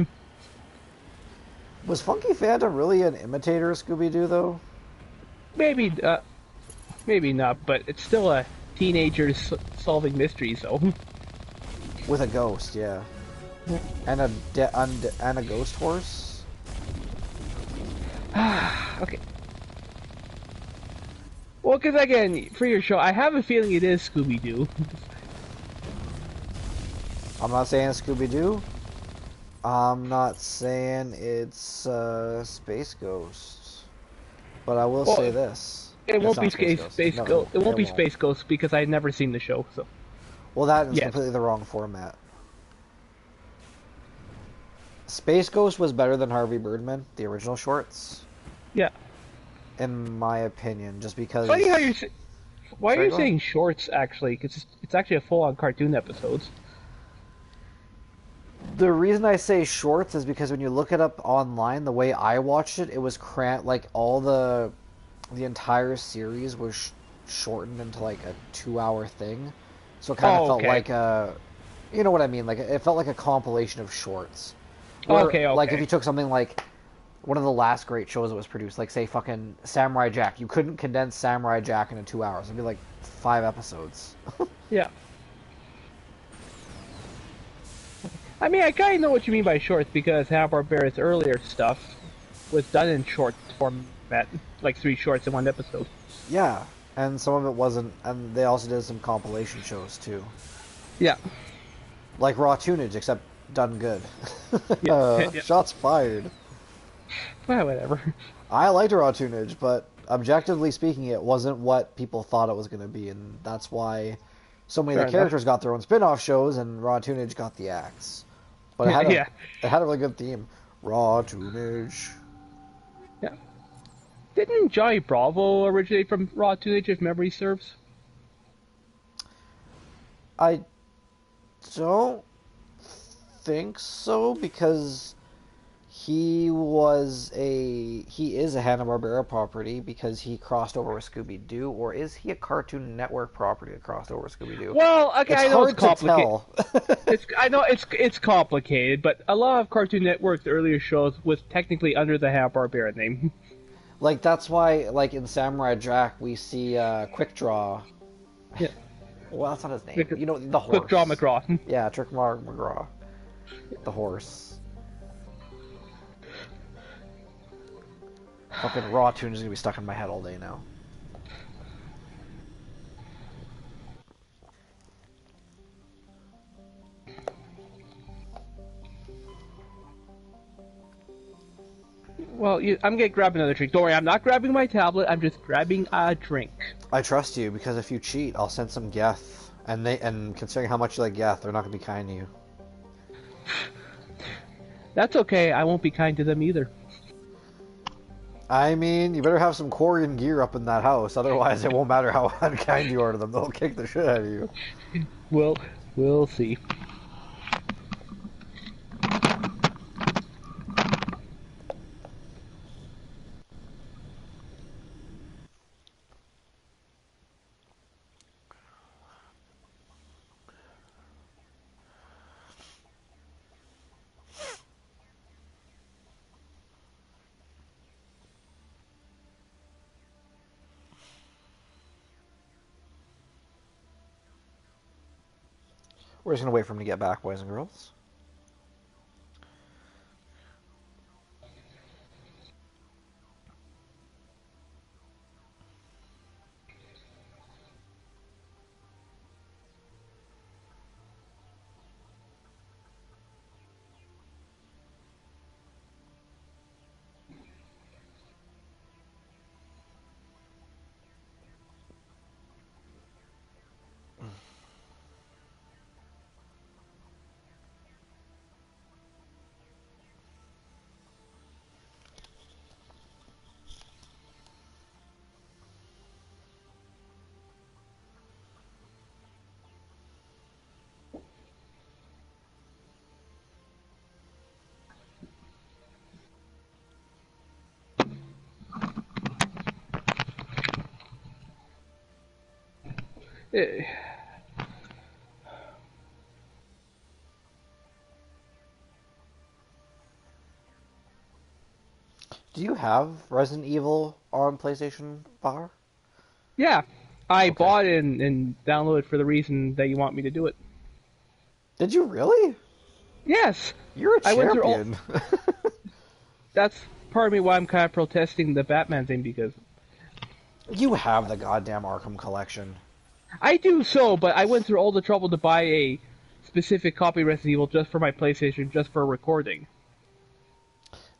Was Funky Phantom really an imitator of Scooby-Doo, though? maybe, maybe not, but it's still a teenager solving mysteries, though. With a ghost, yeah. And and a ghost horse. Okay. Well, because again, for your show, I have a feeling it is Scooby Doo. I'm not saying Scooby-Doo. I'm not saying it's Space Ghost. But I will say Well, this. it It's won't be not Space Ghost. Space No, Ghost. It won't it be won't. Space Ghost because I've never seen the show. So Well, that is yes, completely the wrong format. Space Ghost was better than Harvey Birdman, the original shorts, yeah. in my opinion, just Funny how you're. because... Why are Sorry, you go ahead. saying shorts? Actually, because it's actually a full-on cartoon episodes. The reason I say shorts is because when you look it up online, the way I watched it, it was like all the entire series was shortened into like a 2 hour thing, so it kind of Oh, felt okay. like you know what I mean? Like it felt like a compilation of shorts. Where Okay, like if okay. you took something like one of the last great shows that was produced, like say fucking Samurai Jack, you couldn't condense Samurai Jack into 2 hours. It'd be like 5 episodes. Yeah. I mean, I kind of know what you mean by shorts because Hanna-Barbera's earlier stuff was done in short format, like 3 shorts in one episode. Yeah, and some of it wasn't, and they also did some compilation shows too, Yeah. like Raw Tunage, except done good. Yeah. Yeah. Shots fired. Well, whatever. I liked Raw Tunage, but objectively speaking, it wasn't what people thought it was going to be, and that's why so many of Fair the enough. characters got their own spin-off shows, and Raw Tunage got the acts. But Yeah. it had a really good theme. Raw Tunage. Yeah. Didn't Johnny Bravo originate from Raw Teenage, if memory serves? I don't think so because he is a Hanna-Barbera property because he crossed over with Scooby-Doo, or is he a Cartoon Network property that crossed over with Scooby-Doo? Well, okay, It's I know it's hard to complicated. tell. I know it's complicated, but a lot of Cartoon Network's earlier shows was technically under the Hanna-Barbera name. Like that's why, like in Samurai Jack, we see Quick Draw. Yeah. Well, that's not his name. Quick, You know, the Quick Draw horse. McGraw. Yeah, Trickmar McGraw, the horse. Fucking Raw Tune is gonna be stuck in my head all day now. Well, I'm gonna grab another drink. Don't worry, I'm not grabbing my tablet. I'm just grabbing a drink. I trust you because if you cheat, I'll send some Geth, and considering how much you like Geth, they're not gonna be kind to you. That's okay. I won't be kind to them either. I mean, you better have some Quarian gear up in that house, otherwise it won't matter how unkind you are to them. They'll kick the shit out of you. Well, we'll see. We're just gonna wait for him to get back, boys and girls. Eh, Do you have Resident Evil on PlayStation 4? Yeah, I Okay. bought it and downloaded for the reason that you want me to do it. Did you really? Yes, You're a I went through all. champion. That's part of me why I'm kind of protesting the Batman thing because You have the goddamn Arkham collection. I do so, but I went through all the trouble to buy a specific copy of Resident Evil just for my PlayStation, just for recording.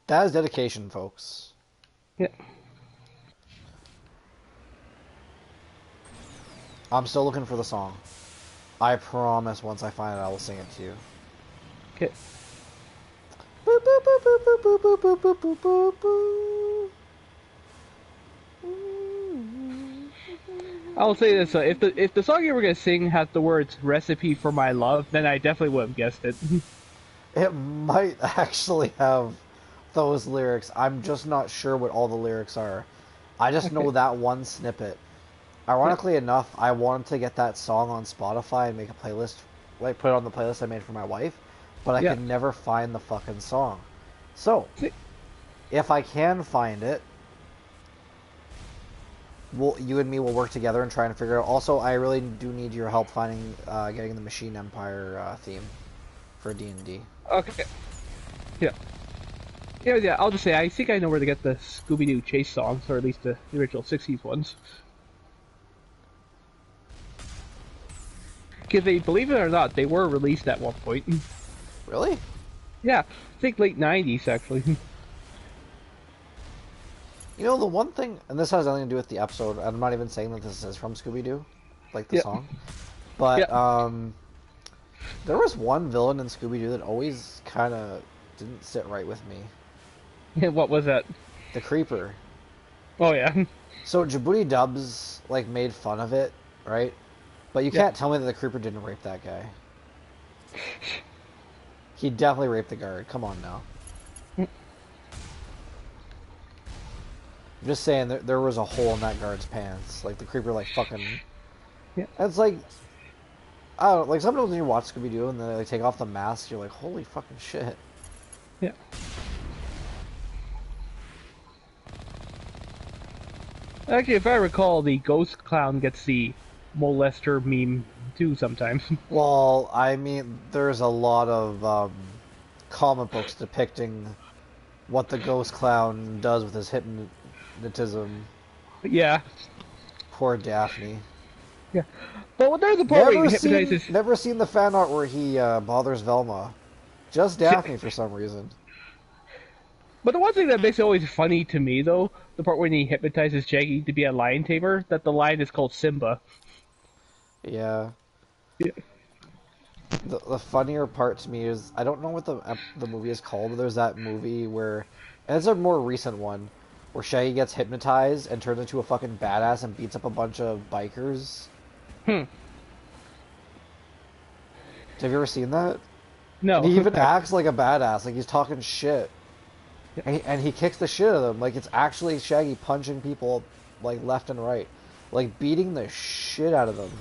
That is dedication, folks. Yeah. I'm still looking for the song. I promise once I find it, I will sing it to you. Okay. Boop, boop, boop, boop, boop, boop, boop, boop, boop, boop, boop. I'll say this: if the song you were gonna sing had the words "recipe for my love," then I definitely would have guessed it. It might actually have those lyrics. I'm just not sure what all the lyrics are. I just know Okay. that one snippet. Ironically enough, I wanted to get that song on Spotify and make a playlist, like put it on the playlist I made for my wife, but I Yeah. could never find the fucking song. So, See, if I can find it, you and me will work together and try and figure it out. Also, I really do need your help finding, getting the Machine Empire theme for D&D. okay. Yeah. Yeah. I'll just say I think I know where to get the Scooby-Doo chase songs, or at least the original '60s ones. Because they, believe it or not, they were released at one point. Really? Yeah, I think late '90s actually. You know, the one thing, and this has nothing to do with the episode, and I'm not even saying that this is from Scooby-Doo, like the Yeah. song, but, Yeah. there was one villain in Scooby-Doo that always kind of didn't sit right with me. What was that? The Creeper. Oh yeah. So Djibouti Dubs, like, made fun of it, right? But you Yeah. can't tell me that the Creeper didn't rape that guy. He definitely raped the guard. Come on now. I'm just saying, there was a hole in that guard's pants. Like, the Creeper, like, fucking... Yeah. It's like... I don't know, like, sometimes when you watch Scooby-Doo and then they, like, take off the mask, you're like, holy fucking shit. Yeah. Actually, if I recall, the ghost clown gets the molester meme too sometimes. Well, I mean, there's a lot of, comic books depicting what the ghost clown does with his hypnotism. Yeah. Poor Daphne. Yeah. But there's the part where he hypnotizes. Never seen the fan art where he bothers Velma. Just Daphne for some reason. But the one thing that makes it always funny to me, though, the part when he hypnotizes Shaggy to be a lion tamer, that the lion is called Simba. Yeah. Yeah. The funnier part to me is I don't know what the movie is called, but there's that movie where, and it's a more recent one, where Shaggy gets hypnotized and turns into a fucking badass and beats up a bunch of bikers. Hmm. Have you ever seen that? No. And he even acts like a badass, like he's talking shit. And he kicks the shit out of them, like it's actually Shaggy punching people, like, left and right. Like, beating the shit out of them.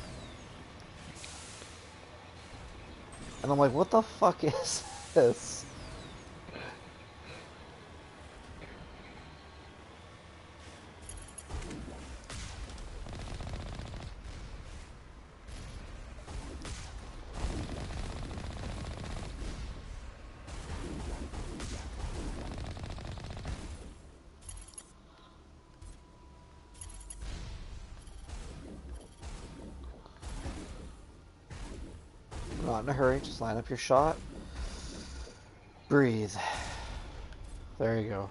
And I'm like, what the fuck is this? Not in a hurry, just line up your shot. Breathe. There you go.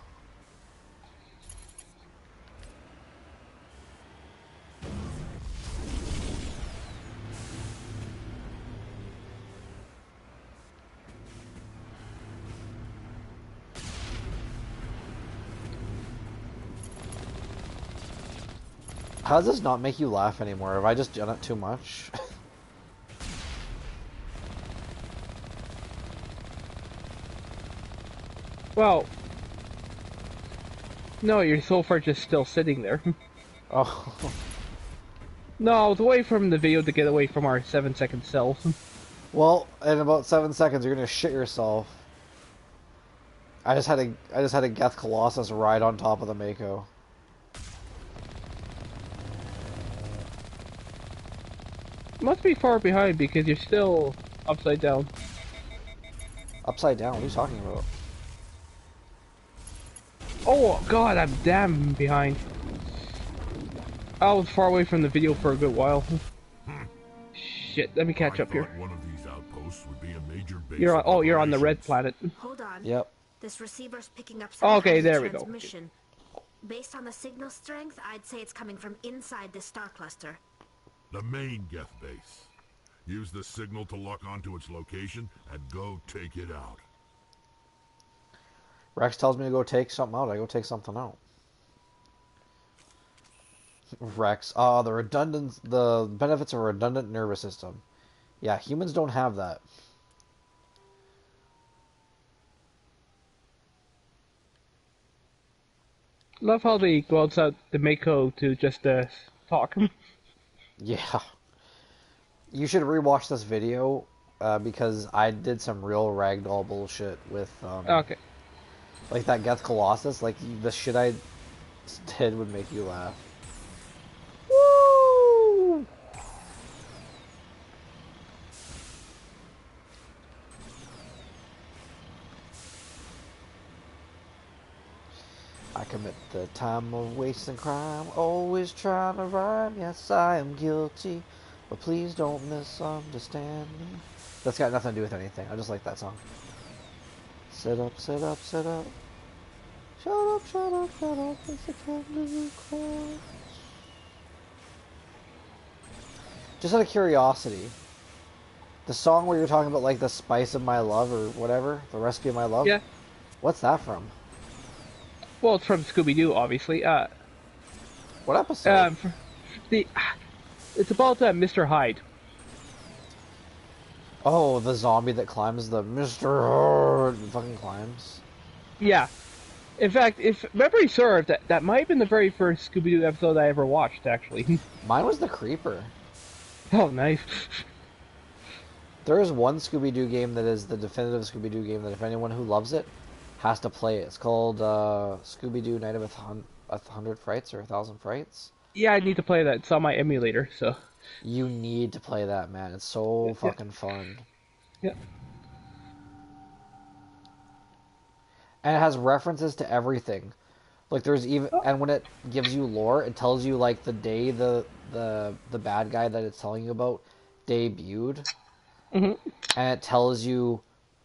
How does this not make you laugh anymore? Have I just done it too much? Well, no, you're so far just still sitting there. Oh. No, I was away from the video to get away from our 7-second selves. Well, in about 7 seconds, you're gonna shit yourself. I just had a Geth Colossus ride on top of the Mako. Must be far behind because you're still upside down. Upside down? What are you talking about? Oh god, I'm damn behind. I was far away from the video for a good while. Shit, let me catch up here. One of these outposts would be a major base You're on. of Oh, you're on the red operations. planet. Hold on. Yep. This receiver's picking up some Okay, kind of there we go. transmission. Based on the signal strength, I'd say it's coming from inside this star cluster. The main Geth base. Use the signal to lock onto its location and go take it out. Rex tells me to go take something out. I go take something out. Rex. The benefits of a redundant nervous system. Yeah, humans don't have that. Love how they go outside the Mako to just talk. Yeah. You should rewatch this video because I did some real ragdoll bullshit with Okay. like that Geth Colossus. Like the shit I did would make you laugh. Woo! I commit the time of waste and crime, always trying to rhyme. Yes, I am guilty, but please don't misunderstand me. That's got nothing to do with anything. I just like that song. Sit up, sit up, sit up. Shut up, shut up, shut up. It's a kangaroo crash. Just out of curiosity, the song where you're talking about like the spice of my love or whatever, the recipe of my love. Yeah. What's that from? Well, it's from Scooby-Doo, obviously. What episode? It's about Mr. Hyde. Oh, the zombie that climbs the Mr. fucking climbs. Yeah. In fact, if memory serves, that might have been the very first Scooby-Doo episode I ever watched, actually. Mine was the Creeper. Oh, nice. There is one Scooby-Doo game that is the definitive Scooby-Doo game that if anyone who loves it has to play it. It's called Scooby-Doo Night of a 100 Frights or 1,000 Frights. Yeah, I need to play that. It's on my emulator, so. You need to play that, man. It's so fucking fun. Yeah. And it has references to everything. Like there's even and when it gives you lore, it tells you like the day the bad guy that it's telling you about debuted. Mm-hmm. And it tells you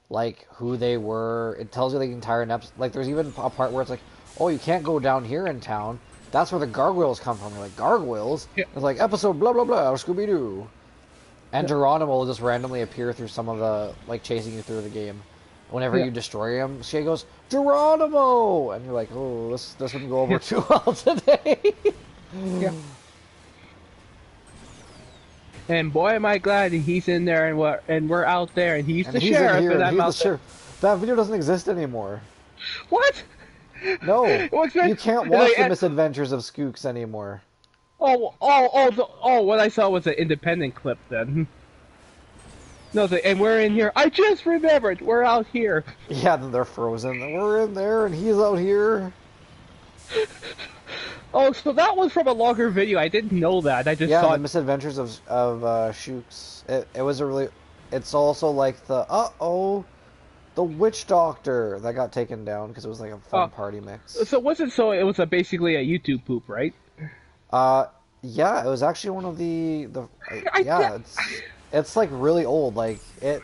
like who they were. It tells you the entire episode. Like there's even a part where it's like, oh, you can't go down here in town. That's where the gargoyles come from. You're like, gargoyles? Yeah. It's like episode blah blah blah Scooby Doo. And Geronimo will just randomly appear through some of the like chasing you through the game. Whenever you destroy him, she goes, Geronimo! And you're like, oh, this wouldn't go over too well today. Yeah. And boy, am I glad he's in there and we're out there and he's And the he's sheriff in here, and and I'm he's out the sheriff. That video doesn't exist anymore. there. What? No, What's that? you can't It's watch like, the misadventures of Skooks anymore. What I saw was an independent clip then. No, it's like, and we're in here. I just remembered, we're out here. Yeah, then they're frozen. We're in there, and he's out here. Oh, so that was from a longer video. I didn't know that. I just Yeah, saw the it. misadventures of Shooks. It was a really. It's also like the witch doctor that got taken down because it was like a fun party mix. So it wasn't so. It was basically a YouTube poop, right? Yeah, it was actually one of it's like really old. Like it.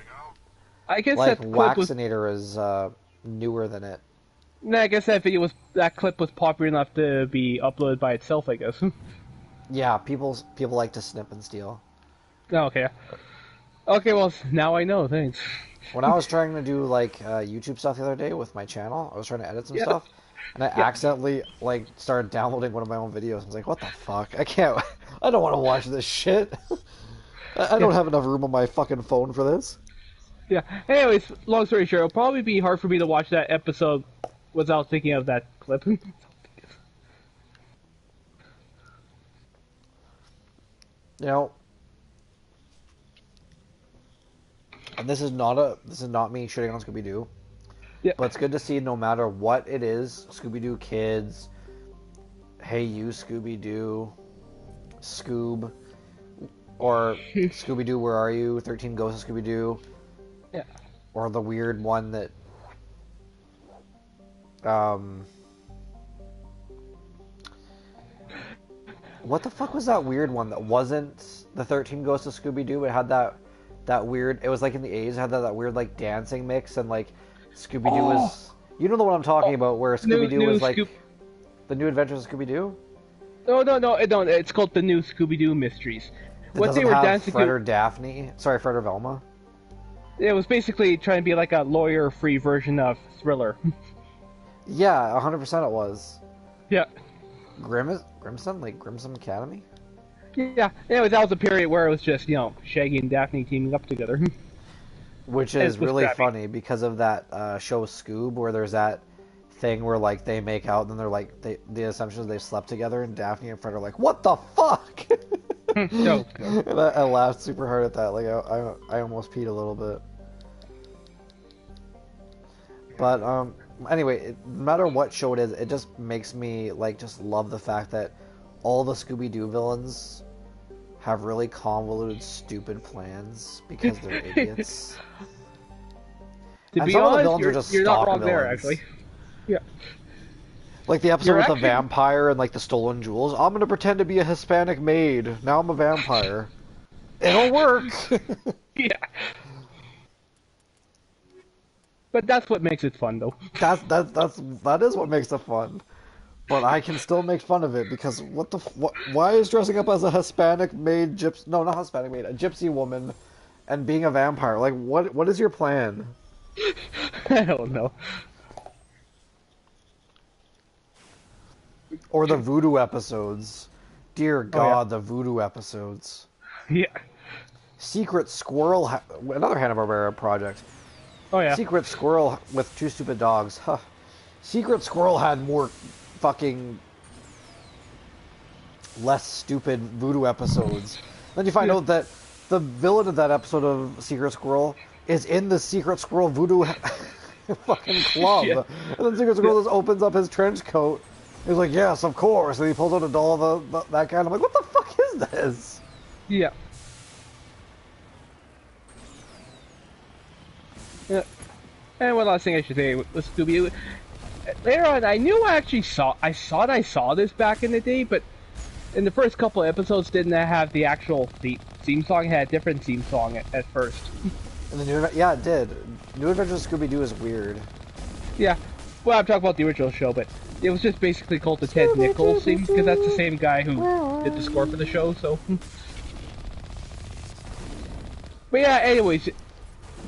I guess Like that clip was. Waxinator is newer than it. No, I guess that clip was popular enough to be uploaded by itself. I guess. Yeah, people like to snip and steal. Okay. Okay, well now I know. Thanks. When I was trying to do like YouTube stuff the other day with my channel, I was trying to edit some stuff, and I accidentally like started downloading one of my own videos. I was like, "What the fuck? I can't. I don't want to watch this shit. I don't have enough room on my fucking phone for this." Yeah. Anyways, long story short, it'll probably be hard for me to watch that episode without thinking of that clip. You know, and this is not me shitting on Scooby Doo. Yeah. But it's good to see no matter what it is, Scooby-Doo Kids, Hey You Scooby-Doo, Scoob, or Scooby-Doo Where Are You, 13 Ghosts of Scooby-Doo, Yeah. or the weird one that, um, what the fuck was that weird one that wasn't the 13 Ghosts of Scooby-Doo, but had that weird, it was like in the 80s, had that weird like dancing mix, and like Scooby-Doo Oh, was, you know the one I'm talking about, where Scooby-Doo new was like, Scoop. the New Adventures of Scooby-Doo? No. It's called the new Scooby-Doo Mysteries. It What they doesn't were have dancing Fred to, or Daphne. Sorry, Fred or Velma. it was basically trying to be like a lawyer-free version of Thriller. Yeah, 100% it was. Yeah. Grimson? Like Grimson Academy? Yeah. Anyway, that was a period where it was just, Shaggy and Daphne teaming up together. Which And is it was really crappy. funny because of that show Scoob, where there's that thing where like they make out and then they're like, the assumption is they slept together, and Daphne and Fred are like, what the fuck? No. And I laughed super hard at that. Like I almost peed a little bit. But anyway, no matter what show it is, it just makes me like just love the fact that all the Scooby-Doo villains have really convoluted, stupid plans because they're idiots. To And be some of the honest, villains are just you're not stock wrong there, villains. actually. Yeah. Like the episode You're with actually- the vampire and like the stolen jewels. I'm gonna pretend to be a Hispanic maid. Now I'm a vampire. It'll work. Yeah. But that's what makes it fun, though. That is what makes it fun. But I can still make fun of it because why is dressing up as a Hispanic maid gypsy? No, not Hispanic maid, a gypsy woman, and being a vampire. Like what is your plan? I don't know. Or the voodoo episodes. Dear God, the voodoo episodes. Yeah. Secret Squirrel, another Hanna-Barbera project. Oh, yeah. Secret Squirrel with Two Stupid Dogs. Huh. Secret Squirrel had more fucking less stupid voodoo episodes. Then you find out that the villain of that episode of Secret Squirrel is in the Secret Squirrel voodoo fucking club. Yeah. And then Secret Squirrel just opens up his trench coat. He's like, yes, of course. And he pulls out a doll of that guy. And I'm like, what the fuck is this? Yeah. Yeah. And one last thing I should say with Scooby, later on, I knew I actually saw this back in the day, but in the first couple of episodes, didn't have the actual theme song. It had a different theme song at first. And yeah, it did. New Adventures of Scooby-Doo is weird. Yeah. Well, I'm talking about the original show, but it was just basically called the Ted Nichols theme because that's the same guy who did the score for the show. So. But yeah, anyways.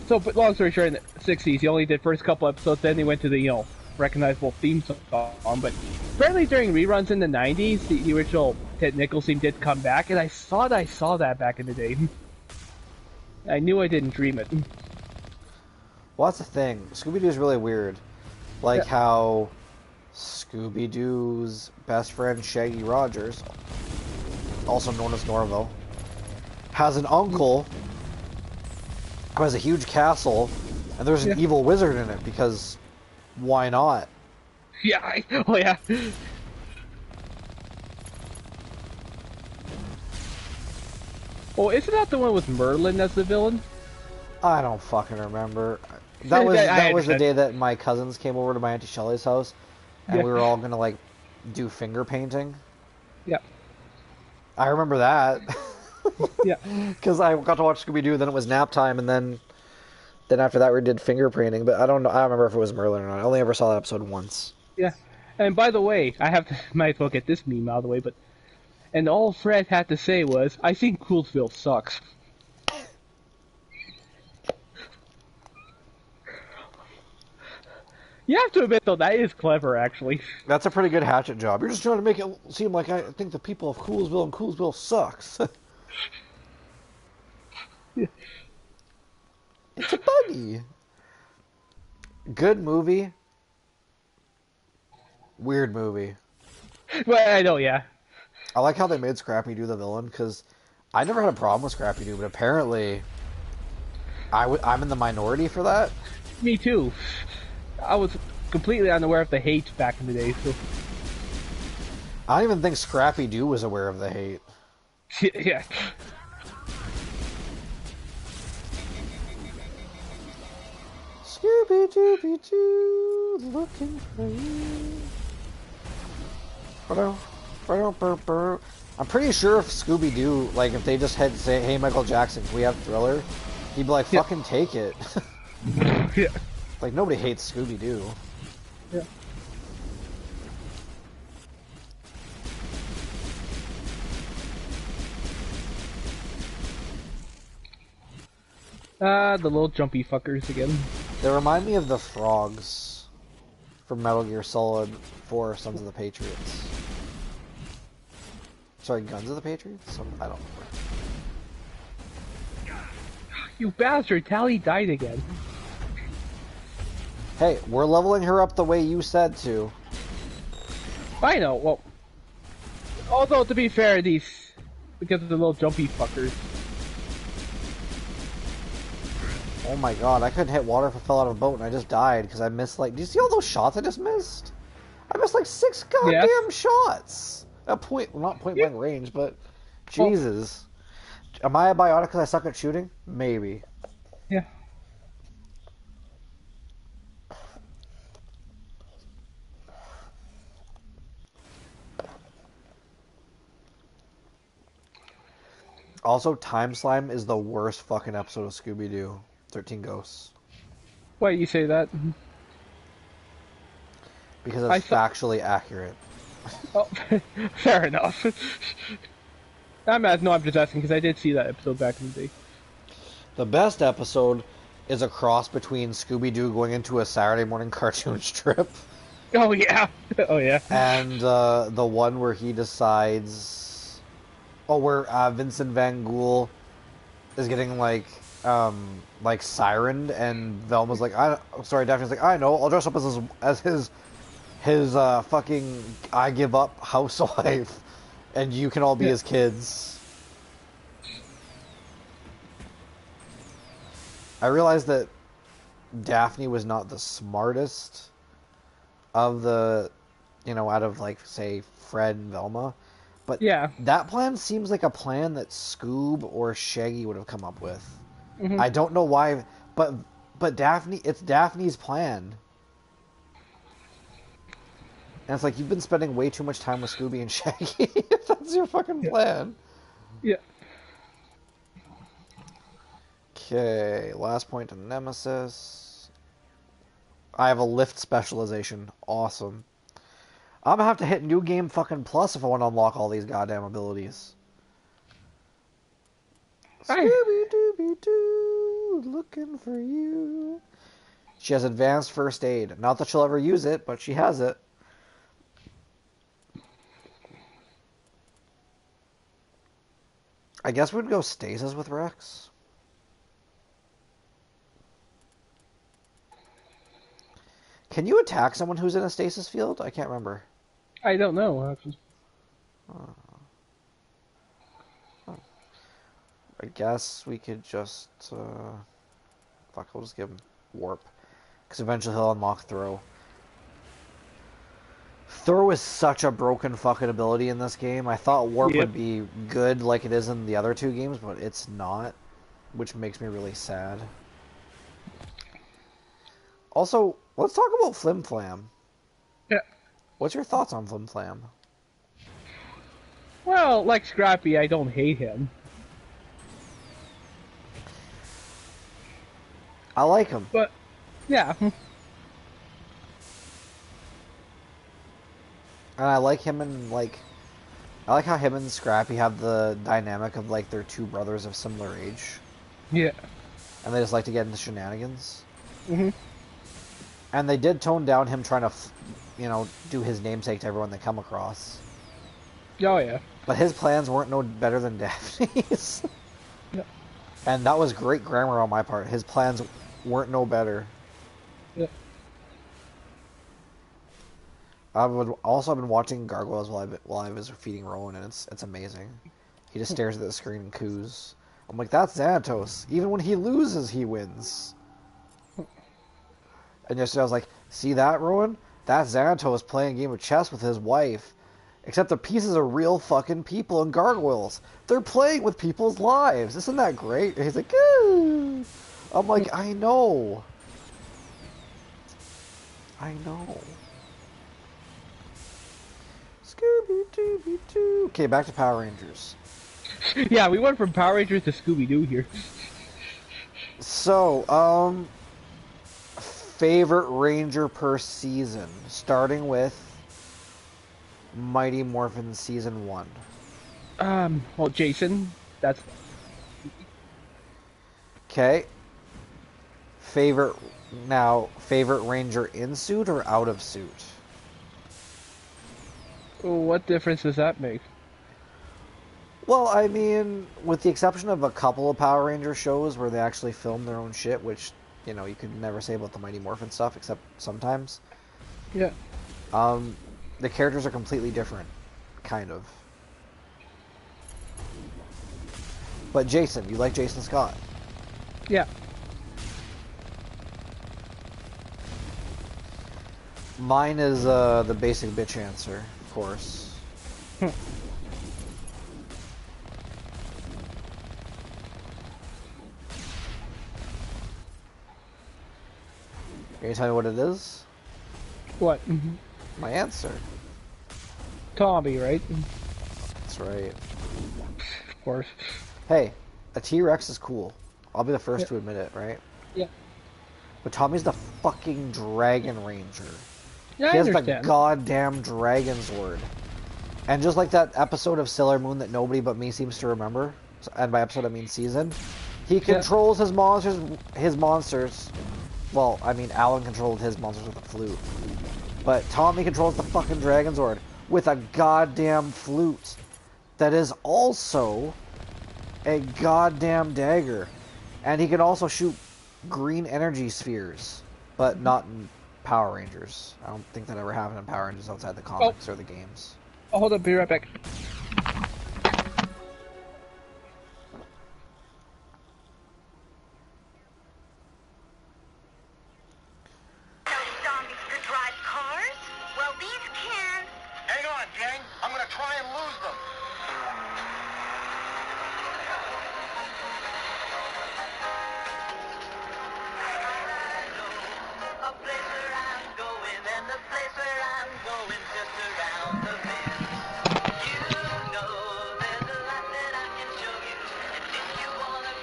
So, but long story short, in the 60s, he only did first couple episodes, then he went to the, recognizable theme song. But apparently during reruns in the 90s, the original Ted Nichols theme did come back, and I saw that back in the day. I knew I didn't dream it. Well, that's the thing. Scooby-Doo is really weird. Like Yeah. how Scooby-Doo's best friend, Shaggy Rogers, also known as Norville, has an uncle who has a huge castle, and there's an evil wizard in it, because why not? Yeah, oh yeah. Oh, isn't that the one with Merlin as the villain? I don't fucking remember. That was I the understand. day that my cousins came over to my Auntie Shelley's house, and Yeah. we were all gonna like do finger painting. Yeah. I remember that. Yeah. Because I got to watch Scooby-Doo, then it was nap time, and then after that we did finger painting. But I don't know. I don't remember if it was Merlin or not. I only ever saw that episode once. Yeah. And by the way, I have to might as well get this meme out of the way, but and all Fred had to say was, "I think Coolsville sucks." You have to admit, though, that is clever, actually. That's a pretty good hatchet job. You're just trying to make it seem like I think the people of Coolsville and Coolsville sucks. It's a buggy. Good movie. Weird movie. Well, I know, yeah. I like how they made Scrappy-Doo the villain, because I never had a problem with Scrappy-Doo, but apparently I'm in the minority for that. Me too. I was completely unaware of the hate back in the day. So I don't even think Scrappy Doo was aware of the hate. yeah. Scooby Dooby Doo, looking for you. I'm pretty sure if Scooby Doo, like, if they just had to say, "Hey, Michael Jackson, can we have Thriller?" He'd be like, Yeah. "Fucking take it." Yeah. Like, nobody hates Scooby Doo. Yeah. The little jumpy fuckers again. They remind me of the frogs from Metal Gear Solid 4: Sons of the Patriots. Sorry, Guns of the Patriots? I don't remember. You bastard! Tally died again. Hey, we're leveling her up the way you said to. I know. Well, although to be fair, these because of the little jumpy fuckers. Oh my god, I couldn't hit water if I fell out of a boat and I just died because I missed, like... Do you see all those shots I just missed? I missed like 6 goddamn shots! At point... Well, not point blank range, but... Jesus. Am I a biotic because I suck at shooting? Maybe. Yeah. Also, Time Slime is the worst fucking episode of Scooby-Doo. 13 Ghosts. Why you say that? Because it's factually accurate. Oh, fair enough. I'm just asking because I did see that episode back in the day. The best episode is a cross between Scooby-Doo going into a Saturday morning cartoon strip. Oh yeah. Oh yeah. And the one where he decides... Oh, where Vincent Van Gogh is getting, like sirened, and Velma's like, sorry, Daphne's like, I know, I'll dress up as his fucking I give up housewife, and you can all be his kids. I realized that Daphne was not the smartest of the, out of, like, say, Fred and Velma, but that plan seems like a plan that Scoob or Shaggy would have come up with. Mm-hmm. I don't know why, but Daphne, it's Daphne's plan. And it's like, you've been spending way too much time with Scooby and Shaggy if that's your fucking plan. Yeah. Okay, last point to Nemesis. I have a lift specialization. Awesome. I'm gonna have to hit New Game fucking Plus if I want to unlock all these goddamn abilities. Scooby-Dooby-Doo, looking for you. She has advanced first aid. Not that she'll ever use it, but she has it. I guess we'd go stasis with Rex. Can you attack someone who's in a stasis field? I can't remember. I don't know. I guess we could just... Fuck, I'll just give him Warp. Because eventually he'll unlock Throw. Throw is such a broken fucking ability in this game. I thought Warp would be good like it is in the other two games, but it's not. Which makes me really sad. Also, let's talk about Flim Flam. Yeah. What's your thoughts on Flim Flam? Well, like Scrappy, I don't hate him. I like him. But, yeah. And I like him and, like... I like how him and Scrappy have the dynamic of, like, they're two brothers of similar age. Yeah. And they just like to get into shenanigans. Mm-hmm. And they did tone down him trying to, do his namesake to everyone they come across. Oh, yeah. But his plans weren't no better than Daphne's. Yeah. And that was great grammar on my part. His plans weren't no better. Yeah. I've been watching Gargoyles while I was feeding Rowan, and it's amazing. He just stares at the screen and coos. I'm like, that's Xanatos. Even when he loses, he wins. And yesterday I was like, See that, Rowan? That Xanato is playing a game of chess with his wife. Except the pieces are real fucking people and gargoyles. They're playing with people's lives. Isn't that great? And he's like, ooh. I'm like, I know. I know. Scooby-Dooby-Doo. Okay, back to Power Rangers. Yeah, we went from Power Rangers to Scooby-Doo here. So, favorite Ranger per season, starting with Mighty Morphin Season 1. Well, Jason, that's... Okay. Favorite Ranger in suit or out of suit? What difference does that make? Well, I mean, with the exception of a couple of Power Ranger shows where they actually film their own shit, which, you know, you could never say about the Mighty Morphin stuff, except sometimes. Yeah. The characters are completely different, kind of. But Jason, you like Jason Scott? Yeah. Mine is the basic bitch answer, of course. Can you tell me what it is? What? My answer. Tommy, right? That's right. Of course. Hey, a T-Rex is cool. I'll be the first Yeah. to admit it, right? Yeah. But Tommy's the fucking Dragon Ranger. Yeah, He I has the understand. goddamn Dragon Sword. And just like that episode of Sailor Moon that nobody but me seems to remember, and by episode I mean season, he controls his monsters. Well, I mean Alan controlled his monsters with a flute. But Tommy controls the fucking Dragon Sword with a goddamn flute that is also a goddamn dagger. And he can also shoot green energy spheres, but not in Power Rangers. I don't think that ever happened in Power Rangers outside the comics or the games. Oh, hold up, be right back. Zombies could drive cars? Well, these can. Hang on, gang. I'm gonna try and lose them. A place where I'm going, and the place where I'm going just around the bend. You know there's a lot that I can show you, and if you wanna...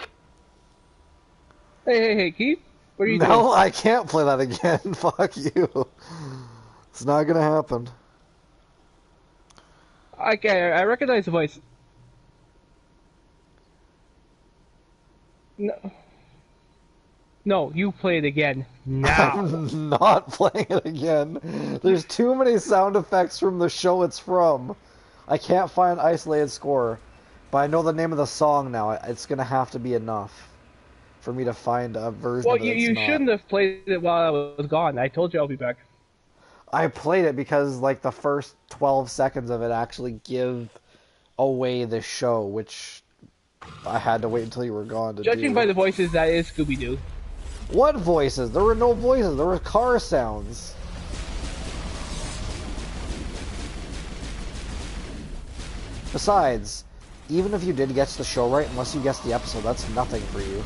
Hey, Keith? What are you doing? No, I can't play that again. Fuck you. It's not gonna happen. Okay, I recognize the voice. No. No, you play it again. Now. I'm not playing it again. There's too many sound effects from the show it's from. I can't find an isolated score, but I know the name of the song now. It's gonna have to be enough for me to find a version Well, of it you that's not. shouldn't have played it while I was gone. I told you I'll be back. I played it because like the first 12 seconds of it actually give away the show, which I had to wait until you were gone to Judging do. by the voices, that is Scooby-Doo. What voices? There were no voices. There were car sounds. Besides, even if you did guess the show right, unless you guessed the episode, that's nothing for you.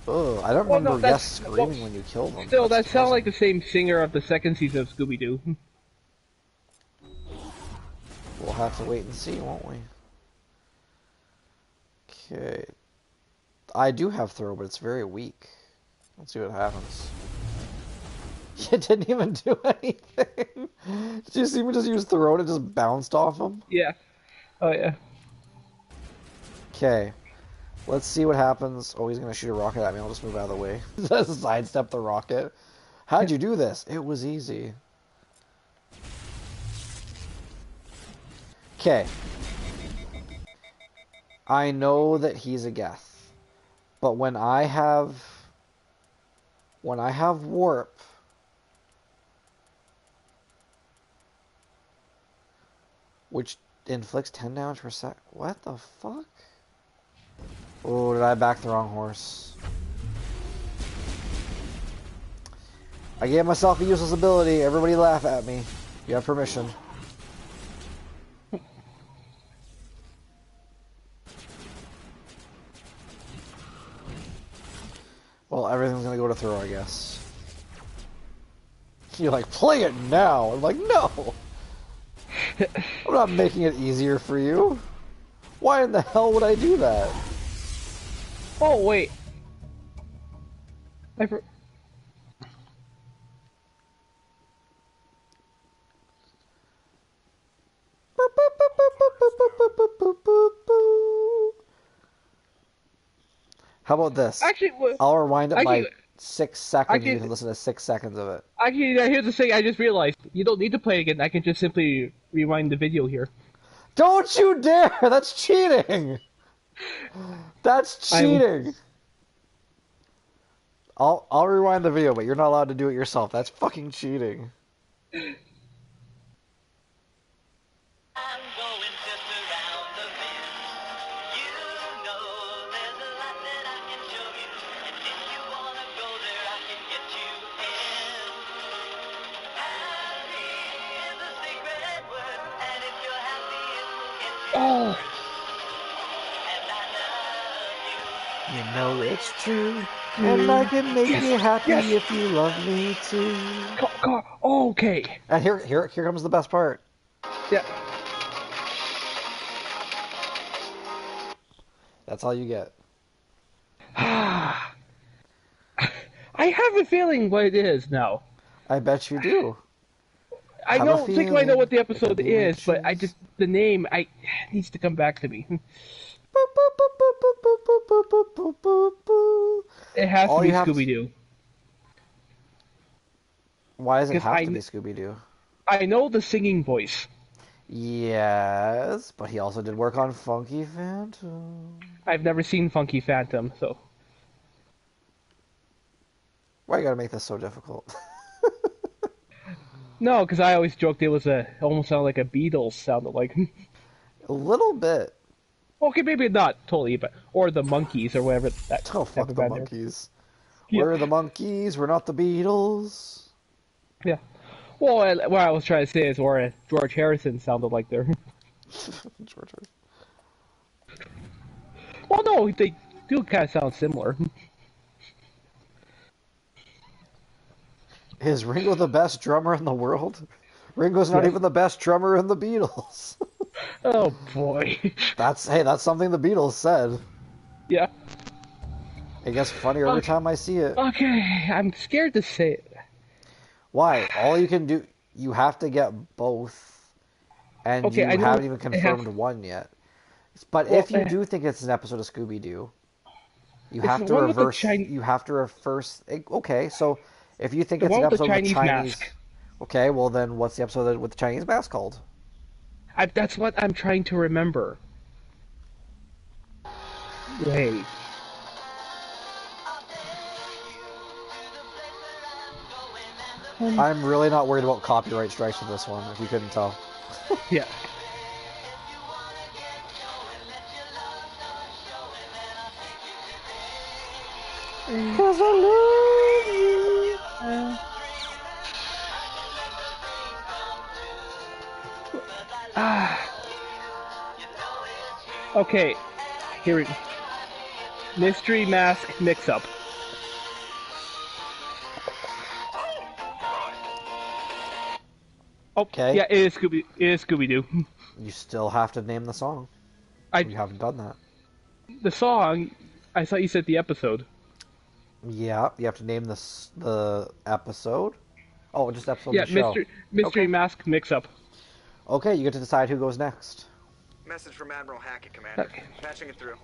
Oh, I don't Well, remember no, Guess that's- screaming well, when you killed them. Still, that That's sounds like the depressing. same singer of the second season of Scooby-Doo. We'll have to wait and see, won't we? Okay. I do have throw, but it's very weak. Let's see what happens. It didn't even do anything. Did you see me just use throw and it just bounced off him? Yeah. Oh, yeah. Okay. Let's see what happens. Oh, he's gonna shoot a rocket at me. I'll just move out of the way. Just sidestep the rocket. How'd you do this? It was easy. Okay. I know that he's a Geth. But when I have warp, which inflicts 10 damage per sec. What the fuck? Oh, did I back the wrong horse? I gave myself a useless ability. Everybody laugh at me. You have permission. Well, everything's gonna go to throw, I guess. You're like, play it now! I'm like, no! I'm not making it easier for you. Why in the hell would I do that? Oh, wait. I for How about this? Actually, I'll rewind it by actually, 6 seconds. You actually, can listen to 6 seconds of it. here's the thing I just realized. You don't need to play again. I can just simply rewind the video here. Don't you dare! That's cheating! That's cheating! I'll rewind the video, but you're not allowed to do it yourself. That's fucking cheating. I'm going just around the bend. You know there's a lot that I can show you. And if you wanna go there, I can get you in. Happy is a secret word. And if you're happy, it will get you. Oh, And I love you. You know it's true. And I can make you happy if you love me too. okay. And here comes the best part. Yeah. That's all you get. I have a feeling what it is now. I bet you do. I Have a don't think I know what the feeling episode that the is, but witches- the name needs to come back to me. It has All to be you have to- Scooby Doo. Why does it 'Cause have I- to be Scooby-Doo? I know the singing voice. Yes, but he also did work on Funky Phantom. I've never seen Funky Phantom, so Why you gotta make this so difficult? no, because I always joked it was almost sounded like a Beatles sounded like. A little bit. Okay, maybe not totally, but or the Monkeys or whatever that. Oh, type fuck of the band is. monkeys. Yeah. We're the monkeys, we're not the Beatles. Yeah. Well, what I was trying to say is, or George Harrison sounded like they're. George. Well, no, they do kind of sound similar. Is Ringo the best drummer in the world? Ringo's not Yes. even the best drummer in the Beatles. Oh boy. That's something the Beatles said. Yeah. It gets funnier every Okay. time I see it. Okay, I'm scared to say it. Why? All you can do, you have to get both, and Okay, you I know haven't even it has- confirmed one yet. But Well, if you do think it's an episode of Scooby-Doo, you It's have the to one with the reverse. You have to reverse. Okay, so if you think The it's an one with the episode with Chinese Chinese, mask. okay, well then what's the episode with the Chinese mask called? That's what I'm trying to remember. Wait. I'm really not worried about copyright strikes for this one. If you couldn't tell. Yeah. Cause I love you. Okay. Here it. Mystery mask mix-up. Okay. Yeah, it is Scooby. It is Scooby Doo. You still have to name the song. You haven't done that. The song. I thought you said the episode. Yeah, you have to name the episode. Oh, just episode Yeah, of the show. mystery Okay. mask mix-up. Okay, you get to decide who goes next. Message from Admiral Hackett, Commander. Okay. Patching it through.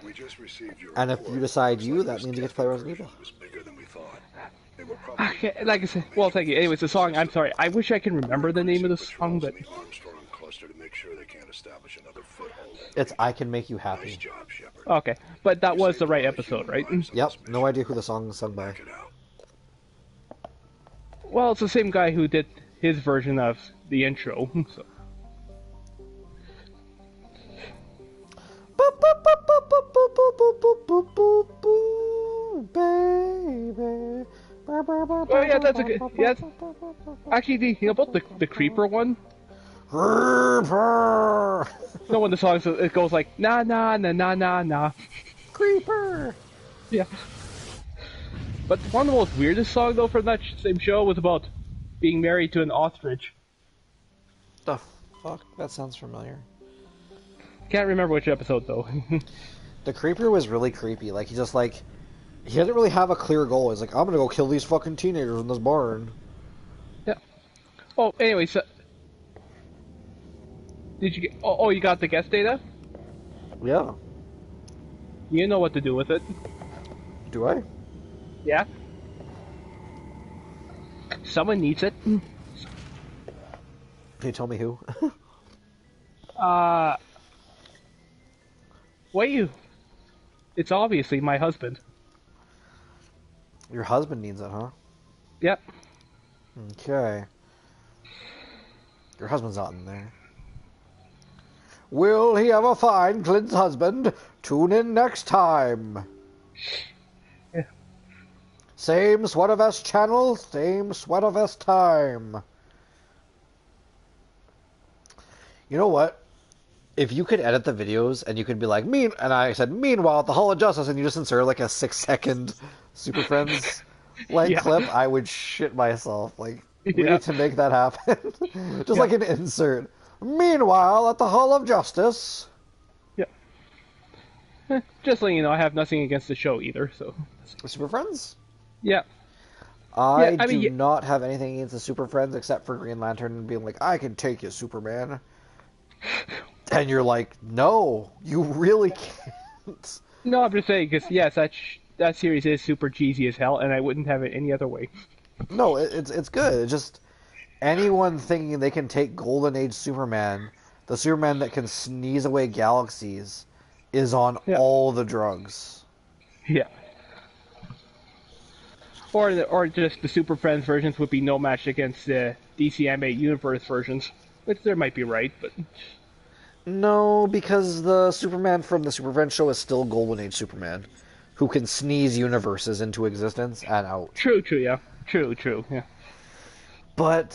We just received your And if report. you decide Looks you, like that this means you get to play Resident version Evil. was bigger than we thought. They were probably Okay, like I said, well, thank you. Anyways, the song. I'm sorry. I wish I can remember the name of the song, but patrols in the Armstrong cluster to make sure they can't establish another foothold. It's I Can Make You Nice Happy. job, Shepard. okay. But that was the right episode, right? Yep, no idea who the song is sung by. Check it out. Well, it's the same guy who did his version of the intro. So. Yeah, that's a good. Yeah, actually, about the creeper one. Creeper! No, when the song it goes like na na na na na na. Creeper! Yeah. But one of the most weirdest songs though from that same show was about being married to an ostrich. The fuck? That sounds familiar. Can't remember which episode though. The creeper was really creepy. Like, he just, like... He didn't really have a clear goal. He's like, I'm gonna go kill these fucking teenagers in this barn. Yeah. Oh, anyway, so... Did you get... Oh, you got the guest data? Yeah. You know what to do with it. Do I? Yeah? Someone needs it. Can you tell me who? What you... It's obviously my husband. Your husband needs it, huh? Yep. Okay. Your husband's not in there. Will he ever find Clint's husband? Tune in next time. Yeah. Same Sweatervest channel, same Sweatervest time. You know what? If you could edit the videos and you could be like, and I said, meanwhile, at the Hall of Justice, and you just insert like a 6-second Super Friends Yeah. clip, I would shit myself. Like, we Yeah. need to make that happen. Just like an insert. Meanwhile, at the Hall of Justice. Yeah. Just letting you know, I have nothing against the show either, so... Super Friends? Yeah. I mean, do not have anything against the Super Friends except for Green Lantern being like, I can take you, Superman. And you're like, no, you really can't. No, I'm just saying, because, yes, that series is super cheesy as hell, and I wouldn't have it any other way. No, it's good. It's just anyone thinking they can take Golden Age Superman, the Superman that can sneeze away galaxies, is on all the drugs. Yeah. Or just the Super Friends versions would be no match against the DC Animated Universe versions, which there might be right, but... No, because the Superman from the Super Friends show is still Golden Age Superman, who can sneeze universes into existence and out. True, yeah. True, yeah. But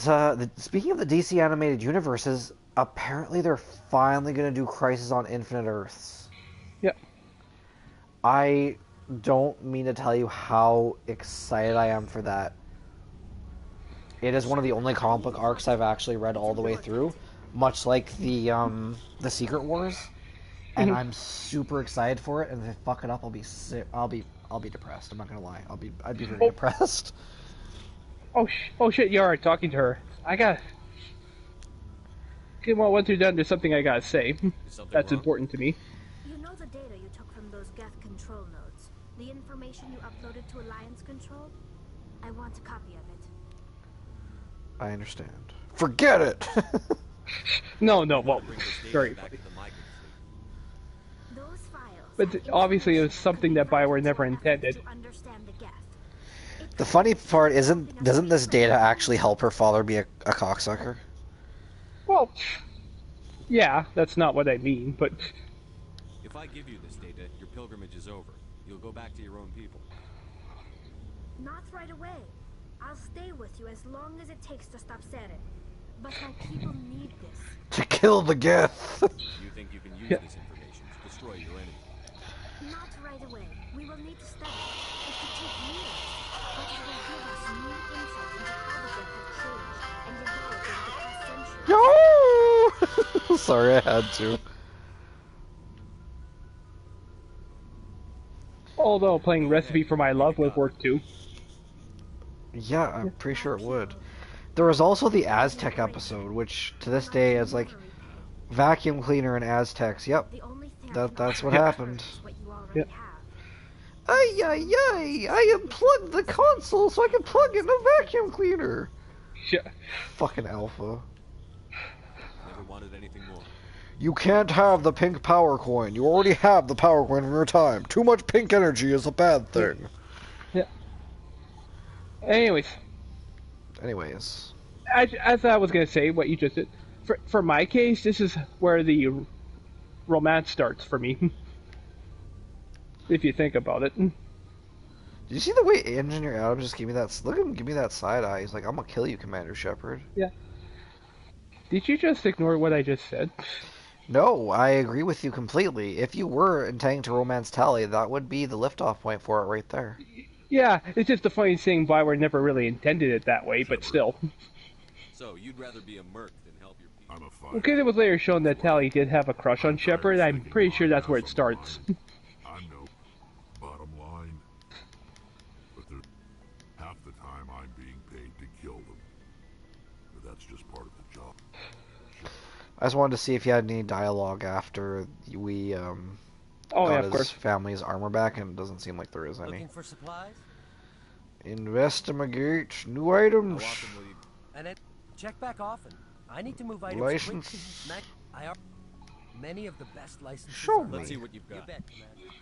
speaking of the DC animated universes, apparently they're finally going to do Crisis on Infinite Earths. Yep. I don't mean to tell you how excited I am for that. It is one of the only comic book arcs I've actually read all the way through, much like the Secret Wars, and I'm super excited for it. And if they fuck it up, I'll be sick. I'll be depressed. I'm not gonna lie. I'd be very depressed. Oh shit! You are talking to her. I got. Okay, well, once you're done, there's something I gotta say. That's important to me. You know the data you took from those Geth control nodes? The information you uploaded to Alliance Control? I want a copy of it. I understand. Forget it. No, well, very funny. Those files. But obviously, it was something that Bioware never intended. To understand the Geth. The funny part doesn't this data actually help her father be a cocksucker? Well, yeah, that's not what I mean, but... If I give you this data, your pilgrimage is over. You'll go back to your own people. Not right away. I'll stay with you as long as it takes to stop Seren. But my people need this. To kill the Geth. You think you can use this information to destroy your enemy? Not right away. We will need to study. It could take years. But it will give us new insight into how the Geth have changed and evolved over the past century. No! Sorry, I had to. Although playing Recipe for My Love would work too. Yeah, I'm pretty sure it would. There was also the Aztec episode, which to this day is like vacuum cleaner and Aztecs. Yep, The only thing that's what happened. is what you already Yep. have. Ay, ay, ay! I unplugged the console so I could plug in a vacuum cleaner! Yeah. Fucking alpha. Never wanted anything more. You can't have the pink power coin. You already have the power coin from your time. Too much pink energy is a bad thing. Yeah. Anyways, as I was gonna say, what you just did, for my case, this is where the romance starts for me. If you think about it. Did you see the way Engineer Adam just gave me that? Look at him give me that side eye. He's like, I'm gonna kill you, Commander Shepard. Yeah. Did you just ignore what I just said? No, I agree with you completely. If you were intending to romance Tally, that would be the liftoff point for it right there. Yeah, it's just the funny thing. Bioware never really intended it that way, but still. So, you'd rather be a merc than help your people? I'm a fighter. Because it was later shown that Tally did have a crush on Shepard, I'm pretty sure that's where it starts. I know. Bottom line. But there's half the time I'm being paid to kill them. But that's just part of the job. I just wanted to see if you had any dialogue after we Oh got yeah, of his course. family's armor back, and it doesn't seem like there is any. Looking for supplies? Investigate new How items. often will you... And it check back often. I need to move items License. quick. Many of the best licenses Show are me. Let's see what you've You got. bet, Commander.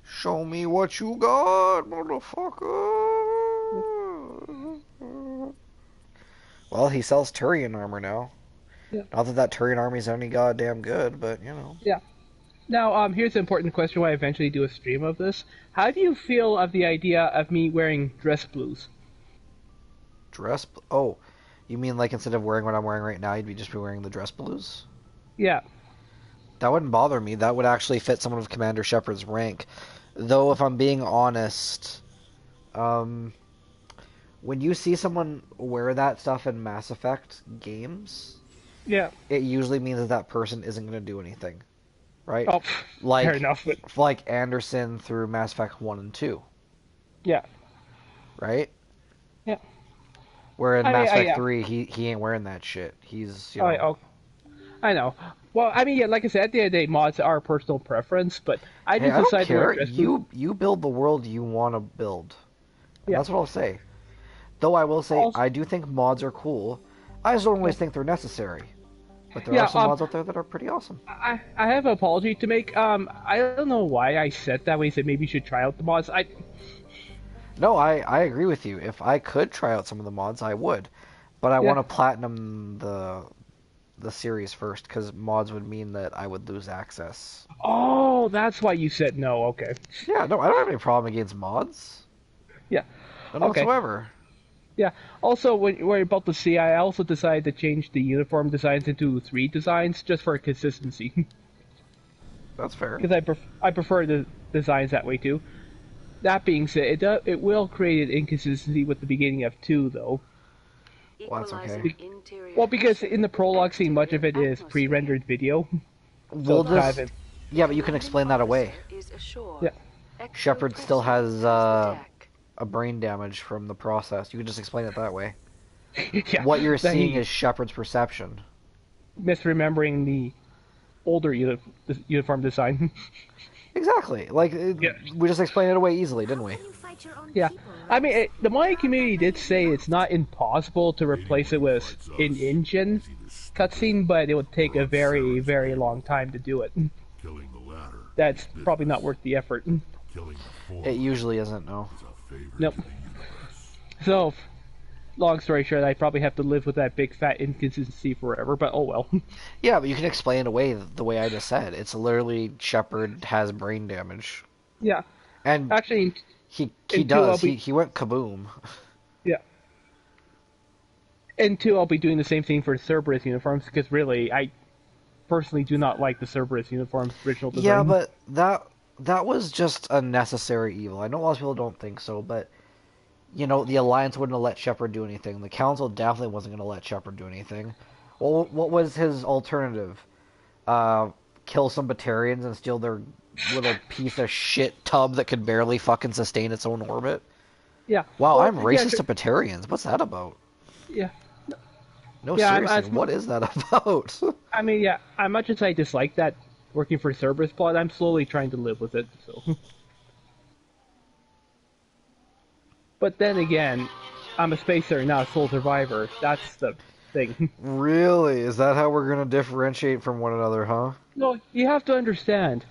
Show me what you got, motherfucker. Well, he sells Turian armor now. Yeah. Not that Turian armor is any goddamn good, but you know. Yeah. Now, here's an important question when I eventually do a stream of this. How do you feel of the idea of me wearing dress blues? Oh, you mean like instead of wearing what I'm wearing right now, you'd just be wearing the dress blues? Yeah. That wouldn't bother me. That would actually fit someone of Commander Shepard's rank. Though, if I'm being honest, when you see someone wear that stuff in Mass Effect games, Yeah. it usually means that that person isn't going to do anything, right? Oh, like, fair enough, but like Anderson through Mass Effect 1 and 2, yeah. right? Yeah. Where in I mean, Mass Effect yeah. 3, he ain't wearing that shit. He's, I know. Well, I mean, yeah, like I said, at the end of the day, mods are personal preference, but I Hey, just I don't decided to wear care. dress blues. You build the world you want to build. Yeah. That's what I'll say. Though I will say, Also- I do think mods are cool. I just don't always think they're necessary. But there Yeah, are some mods out there that are pretty awesome. I have an apology to make. I don't know why I said that way. Said maybe you should try out the mods. No, I agree with you. If I could try out some of the mods, I would. But I want to platinum the series first, because mods would mean that I would lose access. Oh, that's why you said no. Okay. Yeah, no, I don't have any problem against mods. Yeah. None Okay. whatsoever. Yeah. Also, when you're about to see, I also decided to change the uniform designs into 3 designs just for consistency. That's fair. Because I prefer the designs that way too. That being said, it will create an inconsistency with the beginning of 2, though. Well, that's okay. Well, because in the prologue scene, much of it is pre-rendered video. We'll So just... Yeah, but you can explain that away. Yeah. Shepard still has a brain damage from the process. You can just explain it that way. Yeah. What you're that seeing he is Shepard's perception. misremembering the older uniform design. Exactly. Like, we just explained it away easily, didn't we? Yeah. I mean, the modding community did say it's not impossible to replace it with an engine cutscene, but it would take a very, very long time to do it. Killing the latter. That's probably not worth the effort. Killing the former It usually isn't, no. is a favor Nope. to the universe. So, long story short, I probably have to live with that big fat inconsistency forever, but oh well. Yeah, but you can explain it away the way I just said. It's literally Shepard has brain damage. Yeah. And Actually, he in 2 does. I'll be- He went kaboom. yeah. In 2, I'll be doing the same thing for Cerberus uniforms, because really, I personally do not like the Cerberus uniforms original design. Yeah, but that was just a necessary evil. I know a lot of people don't think so, but you know, the Alliance wouldn't have let Shepard do anything. The Council definitely wasn't going to let Shepard do anything. Well, what was his alternative? Kill some Batarians and steal their little piece of shit tub that could barely fucking sustain its own orbit? Yeah. Wow, Well, I'm racist yeah, to Batarians. What's that about? Yeah. No, Yeah, seriously, what is that about? I mean, yeah, as much as I dislike that working for Cerberus plot, I'm slowly trying to live with it, so. But then again, I'm a spacer, not a sole survivor. That's the thing. Really? Is that how we're going to differentiate from one another, huh? No, you have to understand.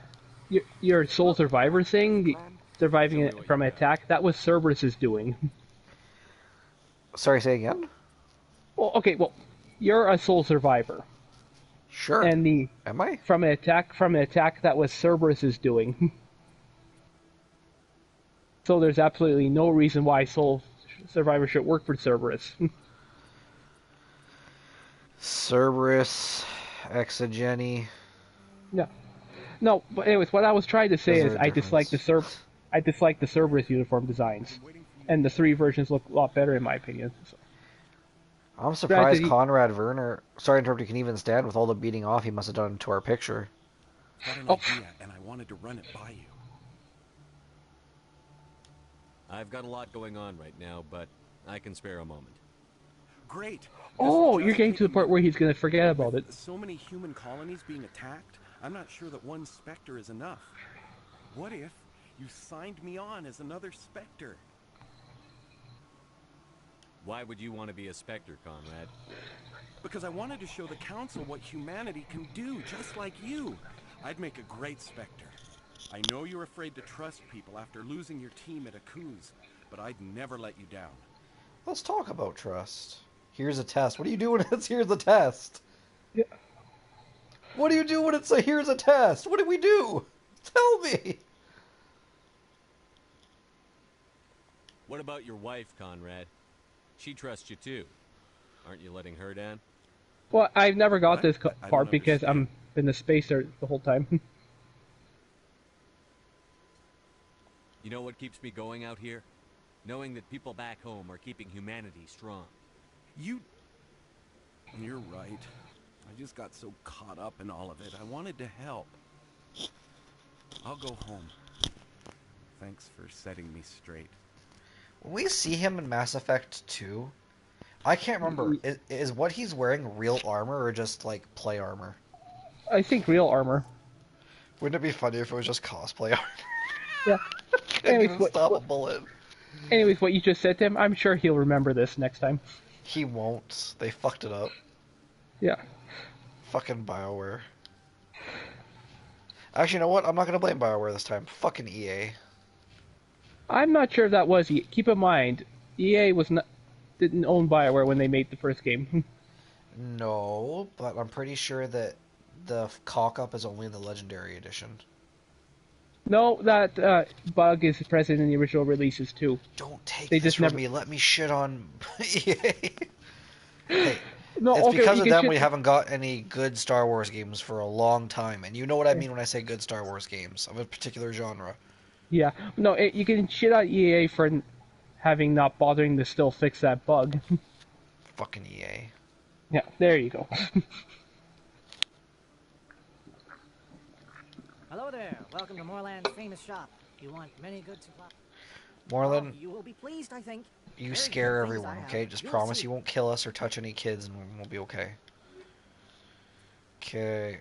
Your sole survivor thing, surviving from an attack, that was Cerberus's doing. Sorry, say again? Well, okay, well, you're a sole survivor. Sure. And Am I? from an attack that was Cerberus's doing. So there's absolutely no reason why Soul Survivor should work for Cerberus. Cerberus, Exogeny. Yeah. No, but anyways, what I was trying to say Is is there a difference? I dislike the Cerberus uniform designs, and the 3 versions look a lot better in my opinion. So, I'm granted, surprised Conrad Werner, sorry to interrupt you, can even stand with all the beating off he must have done to our picture. Got an oh, idea, and I wanted to run it by you. I've got a lot going on right now, but I can spare a moment. Great. 'Cause oh, you're just getting to the take a part where minute. he's gonna forget about it. With so many human colonies being attacked, I'm not sure that one Spectre is enough. What if you signed me on as another Spectre? Why would you want to be a Spectre, Conrad? Because I wanted to show the Council what humanity can do, just like you. I'd make a great Spectre. I know you're afraid to trust people after losing your team at Akuz, but I'd never let you down. Let's talk about trust. Here's a test. What do you do when it's here's a test? Yeah. What do you do when it's a here's a test? What do we do? Tell me. What about your wife, Conrad? She trusts you too. Aren't you letting her down? Well, I've never got What? this I part don't because I'm understand. in the spacer the whole time. You know what keeps me going out here? Knowing that people back home are keeping humanity strong. You're right. I just got so caught up in all of it. I wanted to help. I'll go home. Thanks for setting me straight. When we see him in Mass Effect 2, I can't remember. Is what he's wearing real armor or just like play armor? I think real armor. Wouldn't it be funny if it was just cosplay armor? Yeah. Couldn't Anyways, even stop a bullet. what you just said to him, I'm sure he'll remember this next time. He won't. They fucked it up. Yeah. Fucking BioWare. Actually, you know what? I'm not gonna blame BioWare this time. Fucking EA. I'm not sure if that was EA. Keep in mind, EA didn't own BioWare when they made the first game. No, but I'm pretty sure that the cock-up is only in the Legendary Edition. No, that bug is present in the original releases too. Don't take They this just from never. me. Let me shit on EA. Hey, No, it's okay, because you of can them shit. we haven't got any good Star Wars games for a long time. And you know what I mean when I say good Star Wars games of a particular genre. Yeah, no, you can shit on EA for having not bothering to still fix that bug. Fucking EA. Yeah, there you go. Hello there. Welcome to Moorland's famous shop. You want many good supplies? Moreland, You will be pleased, I think. you Very scare good things I everyone, have. okay? Just You'll promise see. you won't kill us or touch any kids and we'll be okay. Okay.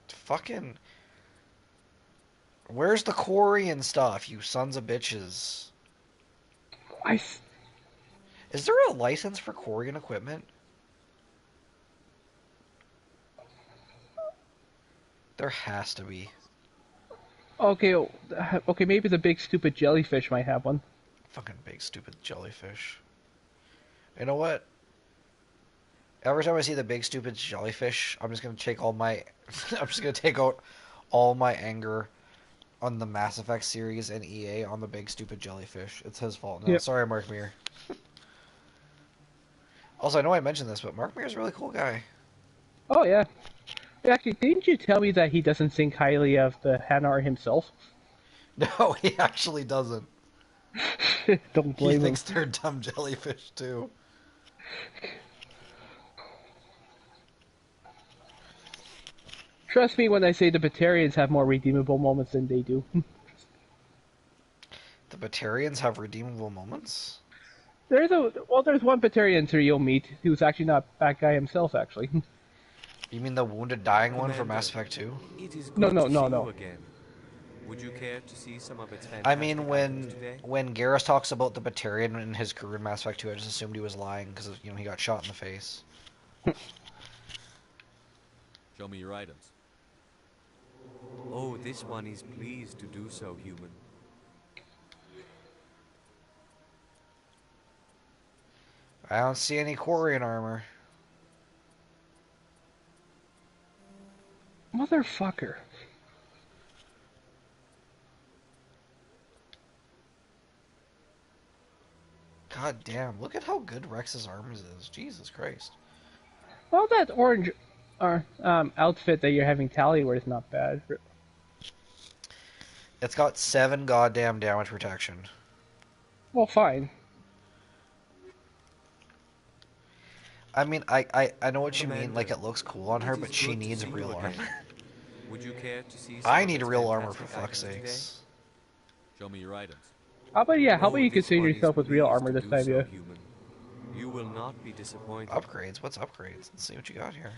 Fucking... Where's the quarry and stuff, you sons of bitches? Is there a license for quarry and equipment? There has to be. Okay, okay, maybe the big stupid jellyfish might have one. Fucking big stupid jellyfish. You know what? Every time I see the big stupid jellyfish, I'm just gonna take all my I'm just gonna take out all my anger on the Mass Effect series and EA on the big stupid jellyfish. It's his fault. No, Yep. sorry, Mark Meer. Also, I know I mentioned this, but Mark Meer's a really cool guy. Oh yeah. Actually, didn't you tell me that he doesn't think highly of the Hanar himself? No, he actually doesn't. Don't He blame him. thinks they're dumb jellyfish too. Trust me when I say the Batarians have more redeemable moments than they do. The Batarians have redeemable moments? There's one Batarian tour you'll meet who's actually not a bad guy himself, actually. You mean the wounded dying one from Commander, Mass Effect 2? It is No, good no, to no, see no. you again. Would you care to see some of its I fantastic mean, items today? when Garrus talks about the Batarian and his crew in Mass Effect 2, I just assumed he was lying because he got shot in the face. Show me your items. Oh, this one is pleased to do so, human. I don't see any Quarian armor. Motherfucker. God damn, look at how good Rex's arms is. Jesus Christ. Well, that orange outfit that you're having Tally wear is not bad. It's got 7 goddamn damage protection. Well, fine. I mean, I know what you mean, like Commander, it looks cool on her, it is but she good to needs see you real again. armor. Would you care to see some I of need its real armor for fantastic fuck's items today? sakes. Show me your items. How about how about Oh, you this consider one is yourself with real pleased armor to this do time, so, yeah? human. You will not be disappointed. Upgrades? What's upgrades? Let's see what you got here.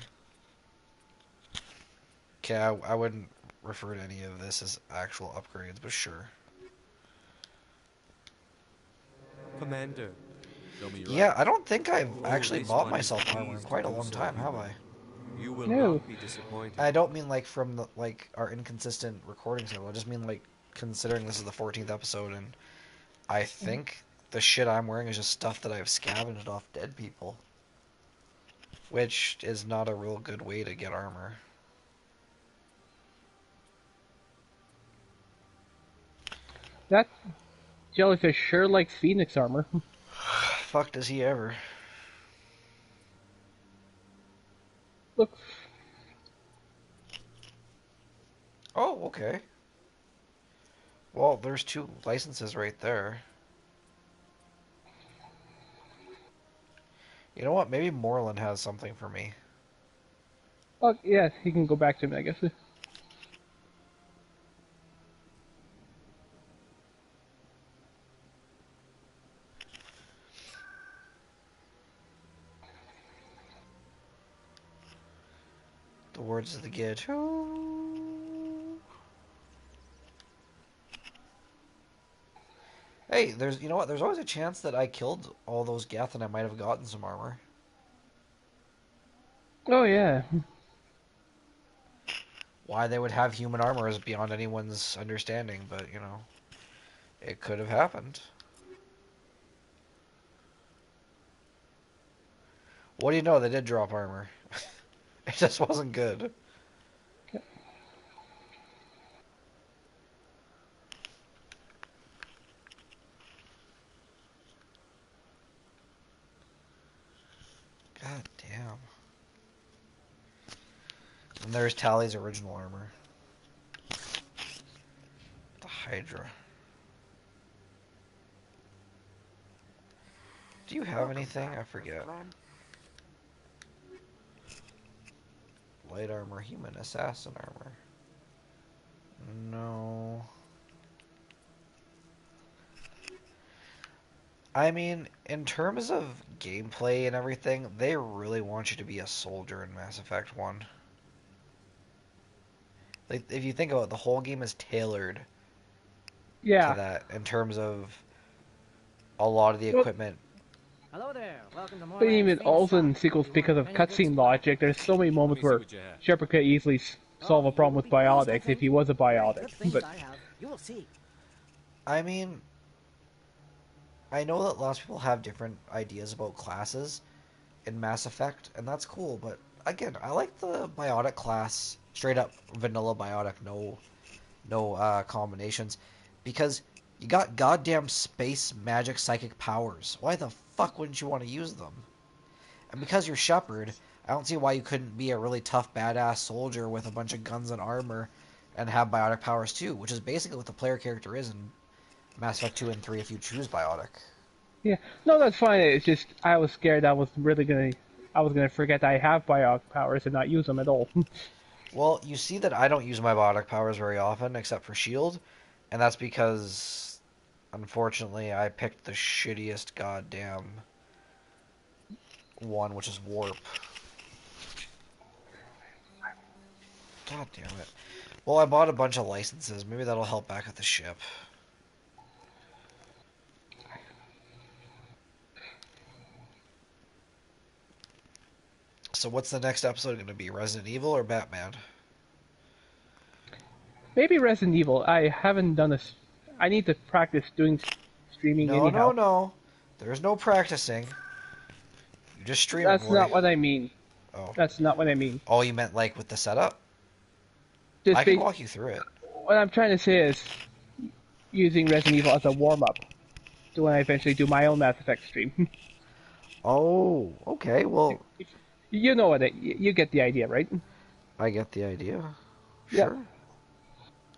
Okay, I wouldn't refer to any of this as actual upgrades, but sure. Commander, show me your Yeah, items. I don't think I've Oh, actually this bought one is myself armor in pleased to quite a do long so, time, have human. I? You will No. not be disappointed. I don't mean like from the, like our inconsistent recording schedule. I just mean like considering this is the 14th episode, and I think the shit I'm wearing is just stuff that I've scavenged off dead people, which is not a real good way to get armor. That jellyfish sure likes Phoenix armor. Fuck does he ever? Look, Oh, okay. Well, there's 2 licenses right there. You know what? Maybe Moreland has something for me. oh yeah, he can go back to me, I guess. The words of the Ghetto. Hey, you know what? There's always a chance that I killed all those Geth and I might have gotten some armor. Oh yeah. Why they would have human armor is beyond anyone's understanding, but you know, it could have happened. What do you know? They did drop armor. It just wasn't good. God damn. And there's Tally's original armor. The Hydra. Do you have anything? I forget. Light armor, human assassin armor. No. I mean, in terms of gameplay and everything, they really want you to be a soldier in Mass Effect 1. Like, if you think about it, the whole game is tailored to Yeah. that in terms of a lot of the Well, equipment. Hello there. Welcome to but Moreland's even famous also shop. in sequels, You because want of any good cutscene supplies? logic, there's so many Let me moments see where what you have. Shepard could easily solve Oh, a problem you will with be pleased, I biotics if think. he was a Very biotic. good things But I have. You will see. I mean, I know that lots of people have different ideas about classes in Mass Effect, and that's cool, but again, I like the biotic class, straight up vanilla biotic, no combinations, because you got goddamn space magic psychic powers. Why the fuck wouldn't you want to use them? And because you're Shepard, I don't see why you couldn't be a really tough badass soldier with a bunch of guns and armor and have biotic powers too, which is basically what the player character is in Mass Effect 2 and 3 if you choose biotic. yeah, no, that's fine. It's just I was scared I was gonna forget I have biotic powers and not use them at all. Well, you see that I don't use my biotic powers very often, except for shield, and that's because, unfortunately, I picked the shittiest goddamn one, which is warp. God damn it. Well, I bought a bunch of licenses. Maybe that'll help back at the ship. So what's the next episode going to be? Resident Evil or Batman? Maybe Resident Evil. I haven't done this. I need to practice doing streaming No, no, anyhow. no. There's no practicing. You just stream it, That's boy. not what I mean. Oh. That's not what I mean. Oh, you meant like with the setup? Just I can walk you through it. what I'm trying to say is using Resident Evil as a warm up. when I eventually do my own Mass Effect stream. Oh, okay. Well, You know what? You get the idea, right? I get the idea. Yeah. Sure.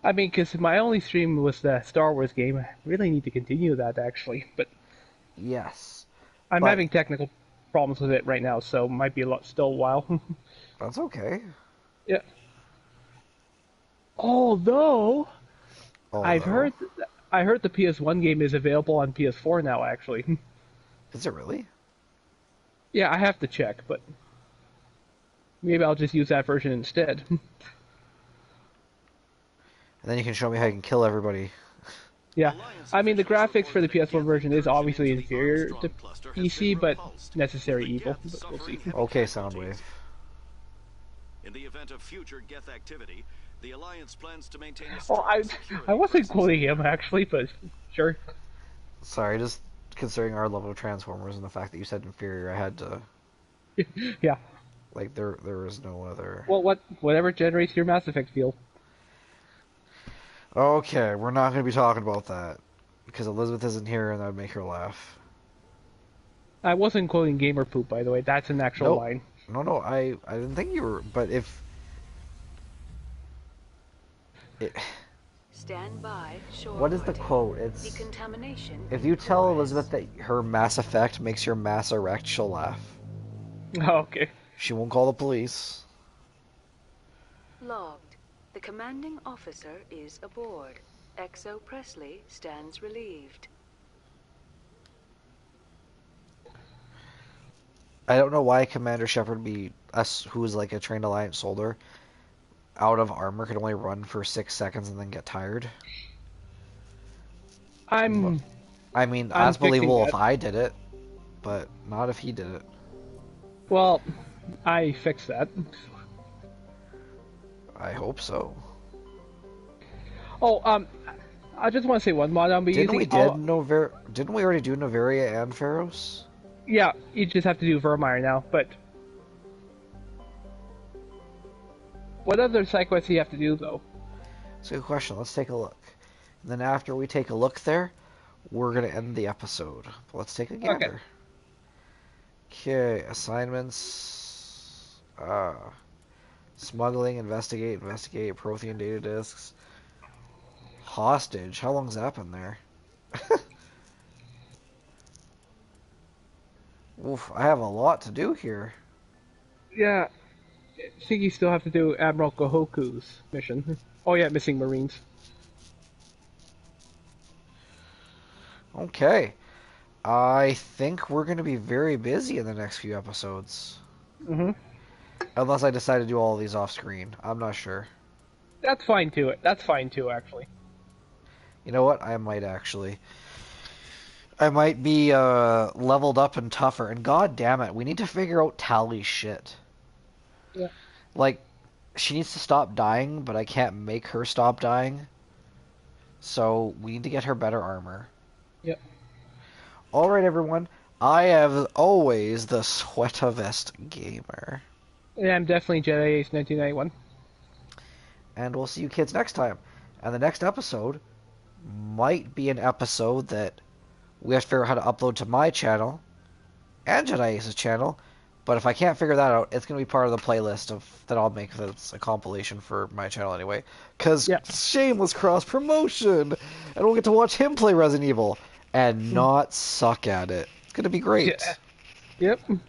I mean, because my only stream was the Star Wars game. I really need to continue that, actually. But Yes. I'm But having technical problems with it right now, so might be still a while. that's okay. Yeah. Although Although, I heard the PS1 game is available on PS4 now. Actually, is it really? yeah, I have to check, but maybe I'll just use that version instead. And then you can show me how you can kill everybody. Yeah, I mean the graphics for the PS1 version is obviously inferior to PC, but necessary evil. But we'll see. Okay, Soundwave. In the event of future Geth activity, the Alliance plans to maintain a Oh, strong security I wasn't presence. quoting him actually, but sure. Sorry, just considering our level of Transformers and the fact that you said inferior, I had to Yeah. like there was no other. Well, whatever generates your Mass Effect feel. Okay, we're not going to be talking about that because Elizabeth isn't here, and that would make her laugh. I wasn't quoting gamer poop, by the way. That's an actual Nope. line. No, I didn't think you were. But if Stand by. what is the quote? It's Decontamination. if you tell Elizabeth that her Mass Effect makes your Mass erect, she'll laugh. Oh, okay. She won't call the police. Logged. The commanding officer is aboard. Exo Presley stands relieved. I don't know why Commander Shepard be us, who is like a trained Alliance soldier, out of armor could only run for 6 seconds and then get tired. I mean, I'm that's fixing believable that. if I did it, but not if he did it. Well, I fixed that. I hope so. Oh, I just want to say one mod I'll be Didn't using. Didn't we already do Noveria and Pharos? Yeah, you just have to do Vermeer now, but what other side quests do you have to do, though? That's a good question. Let's take a look. And then after we take a look there, we're going to end the episode. But let's take a gander. Okay, assignments. Smuggling, investigate, Prothean data disks. Hostage. How long's that been there? Oof, I have a lot to do here. Yeah, I think you still have to do Admiral Kohoku's mission. Oh yeah, missing Marines. Okay. I think we're going to be very busy in the next few episodes. Mm-hmm. Unless I decide to do all of these off screen. I'm not sure. That's fine too. That's fine too, actually. You know what? I might actually. I might be leveled up and tougher. And god damn it, we need to figure out Tally's shit. Yeah. Like, she needs to stop dying, but I can't make her stop dying. So we need to get her better armor. Yep. Alright, everyone. I have always the Sweatavest Gamer. Yeah, I'm definitely Jedi Ace 1991. And we'll see you kids next time. And the next episode might be an episode that we have to figure out how to upload to my channel and Jedi Ace's channel. But if I can't figure that out, it's going to be part of the playlist that I'll make that's a compilation for my channel anyway. Because shameless cross-promotion! And we'll get to watch him play Resident Evil and not suck at it. It's going to be great. Yeah. Yep.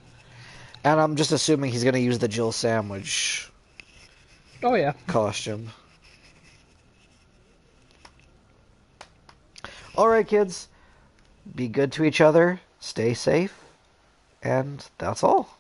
And I'm just assuming he's going to use the Jill Sandwich costume. Alright, kids. Be good to each other. Stay safe. And that's all.